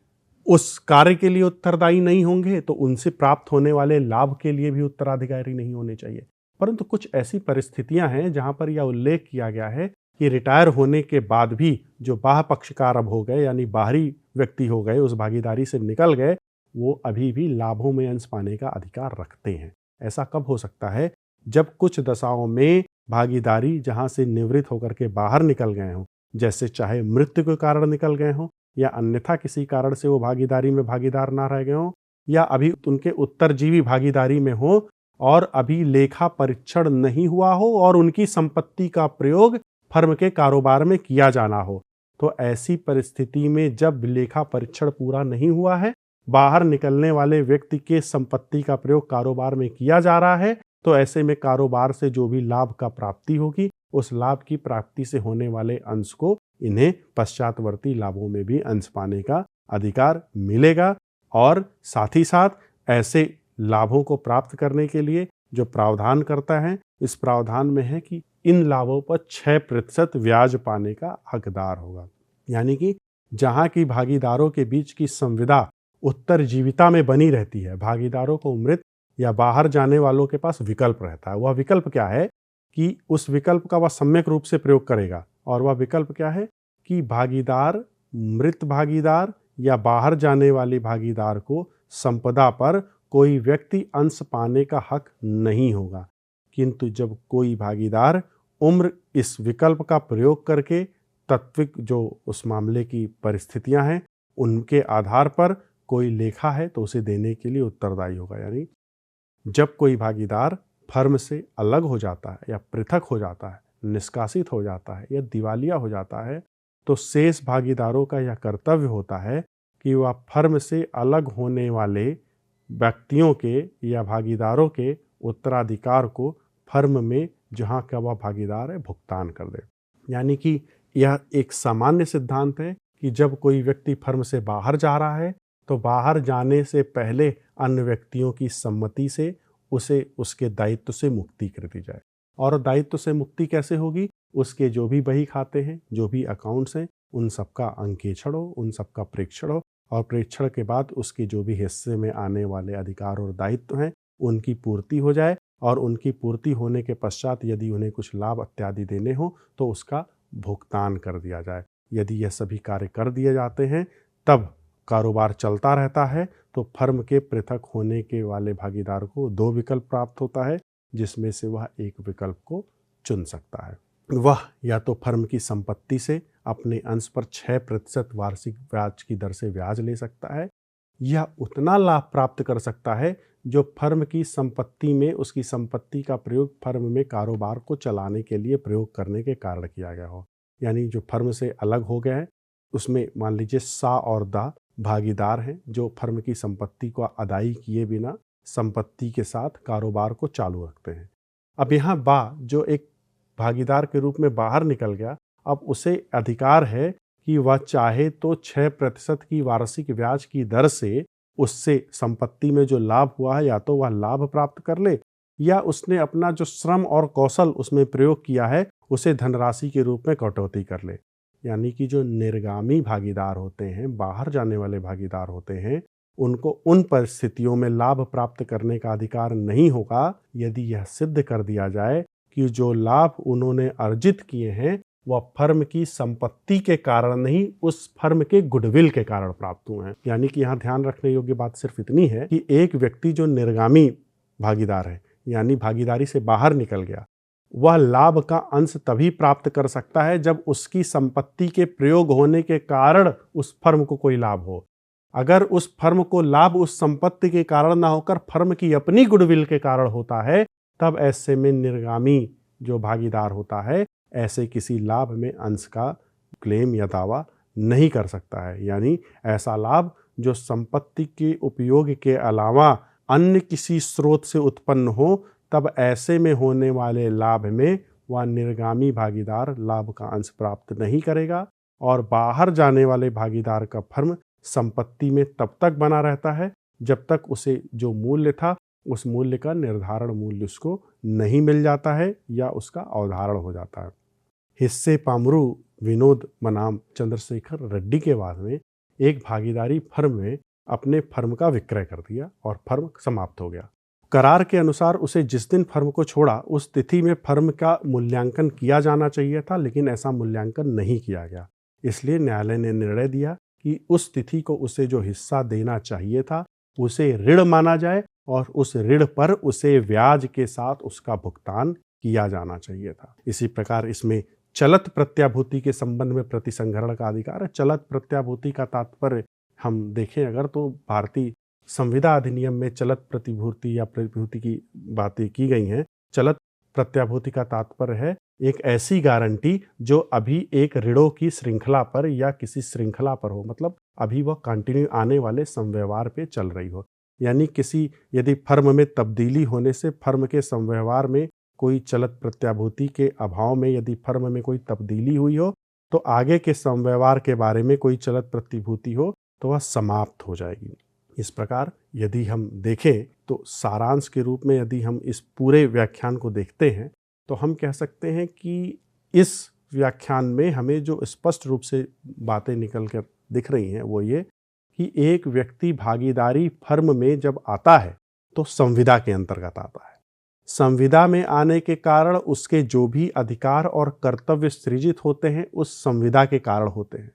उस कार्य के लिए उत्तरदायी नहीं होंगे तो उनसे प्राप्त होने वाले लाभ के लिए भी उत्तराधिकारी नहीं होने चाहिए। परंतु कुछ ऐसी परिस्थितियां हैं जहां पर यह उल्लेख किया गया है कि रिटायर होने के बाद भी जो बाह्य पक्षकार अब हो गए यानी बाहरी व्यक्ति हो गए, उस भागीदारी से निकल गए, वो अभी भी लाभों में अंश पाने का अधिकार रखते हैं। ऐसा कब हो सकता है? जब कुछ दशाओं में भागीदारी जहां से निवृत्त होकर के बाहर निकल गए हों, जैसे चाहे मृत्यु के कारण निकल गए हों या अन्यथा किसी कारण से वो भागीदारी में भागीदार ना रह गए हों, या अभी उनके उत्तरजीवी भागीदारी में हो और अभी लेखा परीक्षण नहीं हुआ हो और उनकी संपत्ति का प्रयोग फर्म के कारोबार में किया जाना हो। तो ऐसी परिस्थिति में जब लेखा परीक्षण पूरा नहीं हुआ है, बाहर निकलने वाले व्यक्ति के संपत्ति का प्रयोग कारोबार में किया जा रहा है, तो ऐसे में कारोबार से जो भी लाभ का प्राप्ति होगी उस लाभ की प्राप्ति से होने वाले अंश को इन्हें पश्चातवर्ती लाभों में भी अंश पाने का अधिकार मिलेगा। और साथ ही साथ ऐसे लाभों को प्राप्त करने के लिए जो प्रावधान करता है, इस प्रावधान में है कि इन लाभों पर 6% ब्याज पाने का हकदार होगा। यानी कि जहां की भागीदारों के बीच की संविदा उत्तरजीविता में बनी रहती है, भागीदारों को मृत या बाहर जाने वालों के पास विकल्प रहता है। वह विकल्प क्या है कि उस विकल्प का वह सम्यक रूप से प्रयोग करेगा, और वह विकल्प क्या है कि भागीदार, मृत भागीदार या बाहर जाने वाले भागीदार को संपदा पर कोई व्यक्ति अंश पाने का हक नहीं होगा। किंतु जब कोई भागीदार उम्र इस विकल्प का प्रयोग करके तात्विक जो उस मामले की परिस्थितियां हैं उनके आधार पर कोई लेखा है तो उसे देने के लिए उत्तरदायी होगा। यानी जब कोई भागीदार फर्म से अलग हो जाता है या पृथक हो जाता है, निष्कासित हो जाता है या दिवालिया हो जाता है, तो शेष भागीदारों का यह कर्तव्य होता है कि वह फर्म से अलग होने वाले व्यक्तियों के या भागीदारों के उत्तराधिकार को फर्म में जहां का वह भागीदार है भुगतान कर दे। यानी कि यह एक सामान्य सिद्धांत है कि जब कोई व्यक्ति फर्म से बाहर जा रहा है तो बाहर जाने से पहले अन्य व्यक्तियों की सम्मति से उसे उसके दायित्व से मुक्ति कर दी जाए। और दायित्व से मुक्ति कैसे होगी? उसके जो भी बही खाते हैं, जो भी अकाउंट्स हैं, उन सबका अंकेक्षण हो, उन सबका प्रेक्षण हो, और प्रेक्षण के बाद उसके जो भी हिस्से में आने वाले अधिकार और दायित्व हैं उनकी पूर्ति हो जाए, और उनकी पूर्ति होने के पश्चात यदि उन्हें कुछ लाभ इत्यादि देने हो तो उसका भुगतान कर दिया जाए। यदि यह सभी कार्य कर दिए जाते हैं तब कारोबार चलता रहता है। तो फर्म के पृथक होने के वाले भागीदार को 2 विकल्प प्राप्त होता है, जिसमें से वह एक विकल्प को चुन सकता है। वह या तो फर्म की संपत्ति से अपने अंश पर 6% वार्षिक ब्याज की दर से ब्याज ले सकता है, या उतना लाभ प्राप्त कर सकता है जो फर्म की संपत्ति में उसकी संपत्ति का प्रयोग फर्म में कारोबार को चलाने के लिए प्रयोग करने के कारण किया गया हो। यानी जो फर्म से अलग हो गए हैं उसमें मान लीजिए सा और दा भागीदार हैं जो फर्म की संपत्ति को अदाई किए बिना संपत्ति के साथ कारोबार को चालू रखते हैं। अब यहाँ बा जो एक भागीदार के रूप में बाहर निकल गया, अब उसे अधिकार है कि वह चाहे तो 6% की वार्षिक ब्याज की दर से उससे संपत्ति में जो लाभ हुआ है या तो वह लाभ प्राप्त कर ले, या उसने अपना जो श्रम और कौशल उसमें प्रयोग किया है उसे धनराशि के रूप में कटौती कर ले। यानी कि जो निर्गामी भागीदार होते हैं, बाहर जाने वाले भागीदार होते हैं, उनको उन परिस्थितियों में लाभ प्राप्त करने का अधिकार नहीं होगा यदि यह सिद्ध कर दिया जाए कि जो लाभ उन्होंने अर्जित किए हैं वह फर्म की संपत्ति के कारण नहीं, उस फर्म के गुडविल के कारण प्राप्त हुए हैं। यानी कि यहाँ ध्यान रखने योग्य बात सिर्फ इतनी है कि एक व्यक्ति जो निर्गामी भागीदार है, यानी भागीदारी से बाहर निकल गया, वह लाभ का अंश तभी प्राप्त कर सकता है जब उसकी संपत्ति के प्रयोग होने के कारण उस फर्म को कोई लाभ हो। अगर उस फर्म को लाभ उस संपत्ति के कारण ना होकर फर्म की अपनी गुडविल के कारण होता है, तब ऐसे में निर्गामी जो भागीदार होता है ऐसे किसी लाभ में अंश का क्लेम या दावा नहीं कर सकता है। यानी ऐसा लाभ जो संपत्ति के उपयोग के अलावा अन्य किसी स्रोत से उत्पन्न हो, तब ऐसे में होने वाले लाभ में वह निर्गामी भागीदार लाभ का अंश प्राप्त नहीं करेगा, और बाहर जाने वाले भागीदार का फर्म संपत्ति में तब तक बना रहता है जब तक उसे जो मूल्य था उस मूल्य का निर्धारण मूल्य उसको नहीं मिल जाता है या उसका अवधारण हो जाता है। हिस्से पामरू विनोद बनाम चंद्रशेखर रेड्डी के बाद में एक भागीदारी फर्म में अपने फर्म का विक्रय कर दिया और फर्म समाप्त हो गया। करार के अनुसार उसे जिस दिन फर्म को छोड़ा उस तिथि में फर्म का मूल्यांकन किया जाना चाहिए था, लेकिन ऐसा मूल्यांकन नहीं किया गया। इसलिए न्यायालय ने निर्णय दिया कि उस तिथि को उसे जो हिस्सा देना चाहिए था उसे ऋण माना जाए और उस ऋण पर उसे ब्याज के साथ उसका भुगतान किया जाना चाहिए था। इसी प्रकार इसमें चलत प्रत्याभूति के संबंध में प्रतिसंहरण का अधिकार है। चलत प्रत्याभूति का तात्पर्य हम देखें अगर तो भारतीय संविदा अधिनियम में चलत प्रतिभूति या प्रतिभूति की बातें की गई हैं। चलत प्रत्याभूति का तात्पर्य है एक ऐसी गारंटी जो अभी एक ऋणों की श्रृंखला पर या किसी श्रृंखला पर हो, मतलब अभी वह कंटिन्यू आने वाले समव्यवहार पे चल रही हो। यानी किसी यदि फर्म में तब्दीली होने से फर्म के समव्यवहार में कोई चलत प्रत्याभूति के अभाव में यदि फर्म में कोई तब्दीली हुई हो तो आगे के समव्यवहार के बारे में कोई चलत प्रतिभूति हो तो वह समाप्त हो जाएगी। इस प्रकार यदि हम देखें तो सारांश के रूप में यदि हम इस पूरे व्याख्यान को देखते हैं तो हम कह सकते हैं कि इस व्याख्यान में हमें जो स्पष्ट रूप से बातें निकल कर दिख रही हैं वो ये कि एक व्यक्ति भागीदारी फर्म में जब आता है तो संविदा के अंतर्गत आता है। संविदा में आने के कारण उसके जो भी अधिकार और कर्तव्य सृजित होते हैं उस संविदा के कारण होते हैं।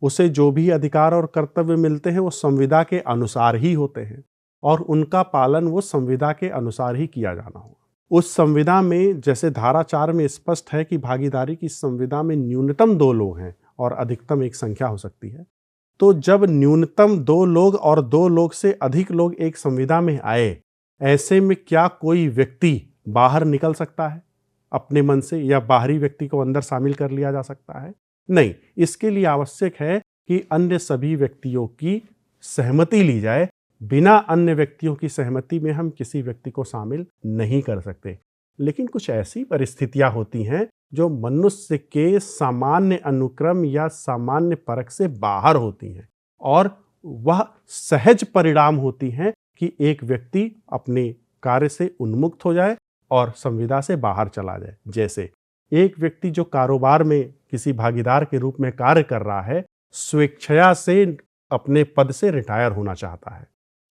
उसे जो भी अधिकार और कर्तव्य मिलते हैं वो संविदा के अनुसार ही होते हैं और उनका पालन वो संविदा के अनुसार ही किया जाना होगा। उस संविदा में जैसे धारा 4 में स्पष्ट है कि भागीदारी की संविदा में न्यूनतम 2 लोग हैं और अधिकतम एक संख्या हो सकती है। तो जब न्यूनतम 2 लोग और 2 लोग से अधिक लोग एक संविदा में आए, ऐसे में क्या कोई व्यक्ति बाहर निकल सकता है अपने मन से, या बाहरी व्यक्ति को अंदर शामिल कर लिया जा सकता है? नहीं। इसके लिए आवश्यक है कि अन्य सभी व्यक्तियों की सहमति ली जाए। बिना अन्य व्यक्तियों की सहमति में हम किसी व्यक्ति को शामिल नहीं कर सकते। लेकिन कुछ ऐसी परिस्थितियां होती हैं जो मनुष्य के सामान्य अनुक्रम या सामान्य परख से बाहर होती हैं और वह सहज परिणाम होती हैं कि एक व्यक्ति अपने कार्य से उन्मुक्त हो जाए और संविदा से बाहर चला जाए। जैसे एक व्यक्ति जो कारोबार में किसी भागीदार के रूप में कार्य कर रहा है, स्वेच्छा से अपने पद से रिटायर होना चाहता है,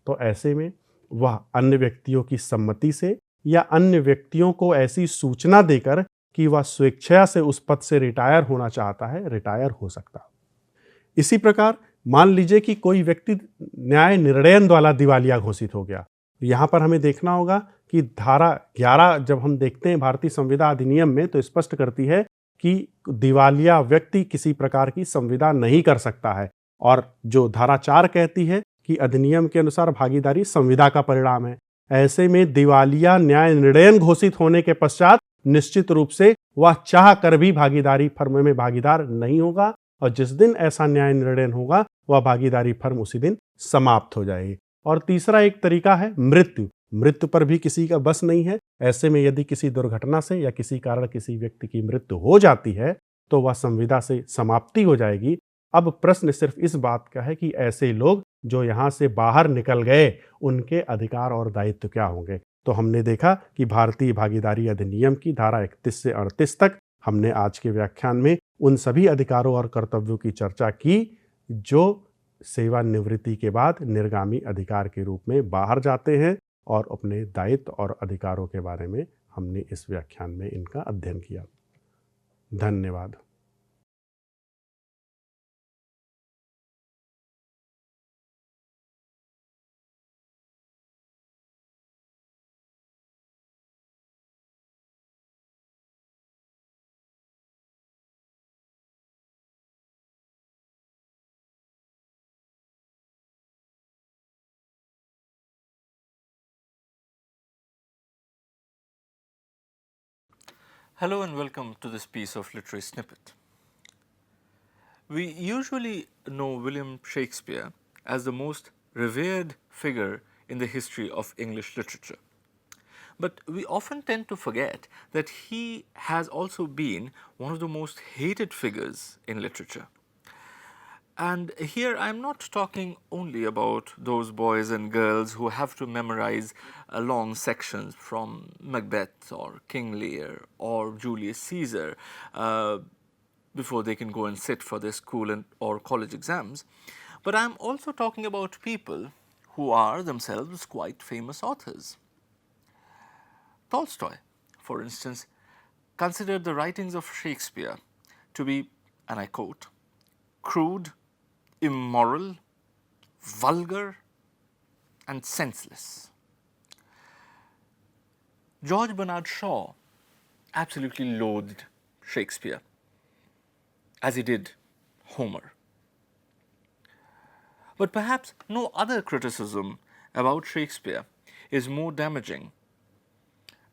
तो ऐसे में वह अन्य व्यक्तियों की सम्मति से या अन्य व्यक्तियों को ऐसी सूचना देकर कि वह स्वेच्छा से उस पद से रिटायर होना चाहता है, रिटायर हो सकता। इसी प्रकार मान लीजिए कि कोई व्यक्ति न्याय निर्णयन द्वारा दिवालिया घोषित हो गया। यहाँ पर हमें देखना होगा कि धारा 11 जब हम देखते हैं भारतीय संविदा अधिनियम में तो स्पष्ट करती है कि दिवालिया व्यक्ति किसी प्रकार की संविदा नहीं कर सकता है, और जो धारा 4 कहती है कि अधिनियम के अनुसार भागीदारी संविदा का परिणाम है। ऐसे में दिवालिया न्याय निर्णयन घोषित होने के पश्चात निश्चित रूप से वह चाह कर भी भागीदारी फर्म में भागीदार नहीं होगा, और जिस दिन ऐसा न्याय निर्णय होगा वह भागीदारी फर्म उसी दिन समाप्त हो जाएगी। और तीसरा एक तरीका है मृत्यु। मृत्यु पर भी किसी का बस नहीं है। ऐसे में यदि किसी दुर्घटना से या किसी कारण किसी व्यक्ति की मृत्यु हो जाती है तो वह संविदा से समाप्ति हो जाएगी। अब प्रश्न सिर्फ इस बात का है कि ऐसे लोग जो यहाँ से बाहर निकल गए उनके अधिकार और दायित्व क्या होंगे। तो हमने देखा कि भारतीय भागीदारी अधिनियम की धारा 31 से 38 तक हमने आज के व्याख्यान में उन सभी अधिकारों और कर्तव्यों की चर्चा की जो सेवानिवृत्ति के बाद निर्गामी अधिकार के रूप में बाहर जाते हैं, और अपने दायित्व और अधिकारों के बारे में हमने इस व्याख्यान में इनका अध्ययन किया। धन्यवाद। Hello and welcome to this piece of literary snippet. We usually know William Shakespeare as the most revered figure in the history of English literature. But we often tend to forget that he has also been one of the most hated figures in literature. And here I'm not talking only about those boys and girls who have to memorize long sections from Macbeth or King Lear or Julius Caesar before they can go and sit for their school or college exams. But I'm also talking about people who are themselves quite famous authors. Tolstoy, for instance, considered the writings of Shakespeare to be, and I quote, crude, immoral, vulgar, and senseless. George Bernard Shaw absolutely loathed Shakespeare, as he did Homer. But perhaps no other criticism about Shakespeare is more damaging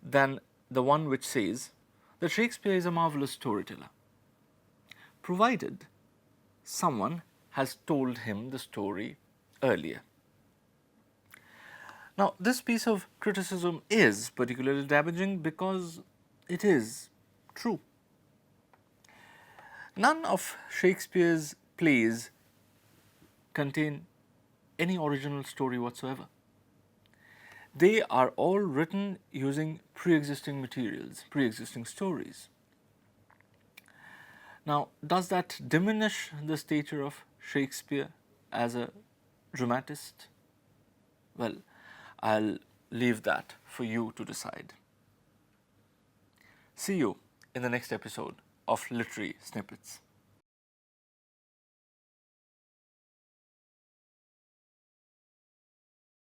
than the one which says that Shakespeare is a marvelous storyteller, provided someone has told him the story earlier. Now, this piece of criticism is particularly damaging because it is true. None of Shakespeare's plays contain any original story whatsoever. they are all written using pre-existing materials, pre-existing stories. Now, does that diminish the stature of Shakespeare as a dramatist? Well, I'll leave that for you to decide. See you in the next episode of Literary Snippets.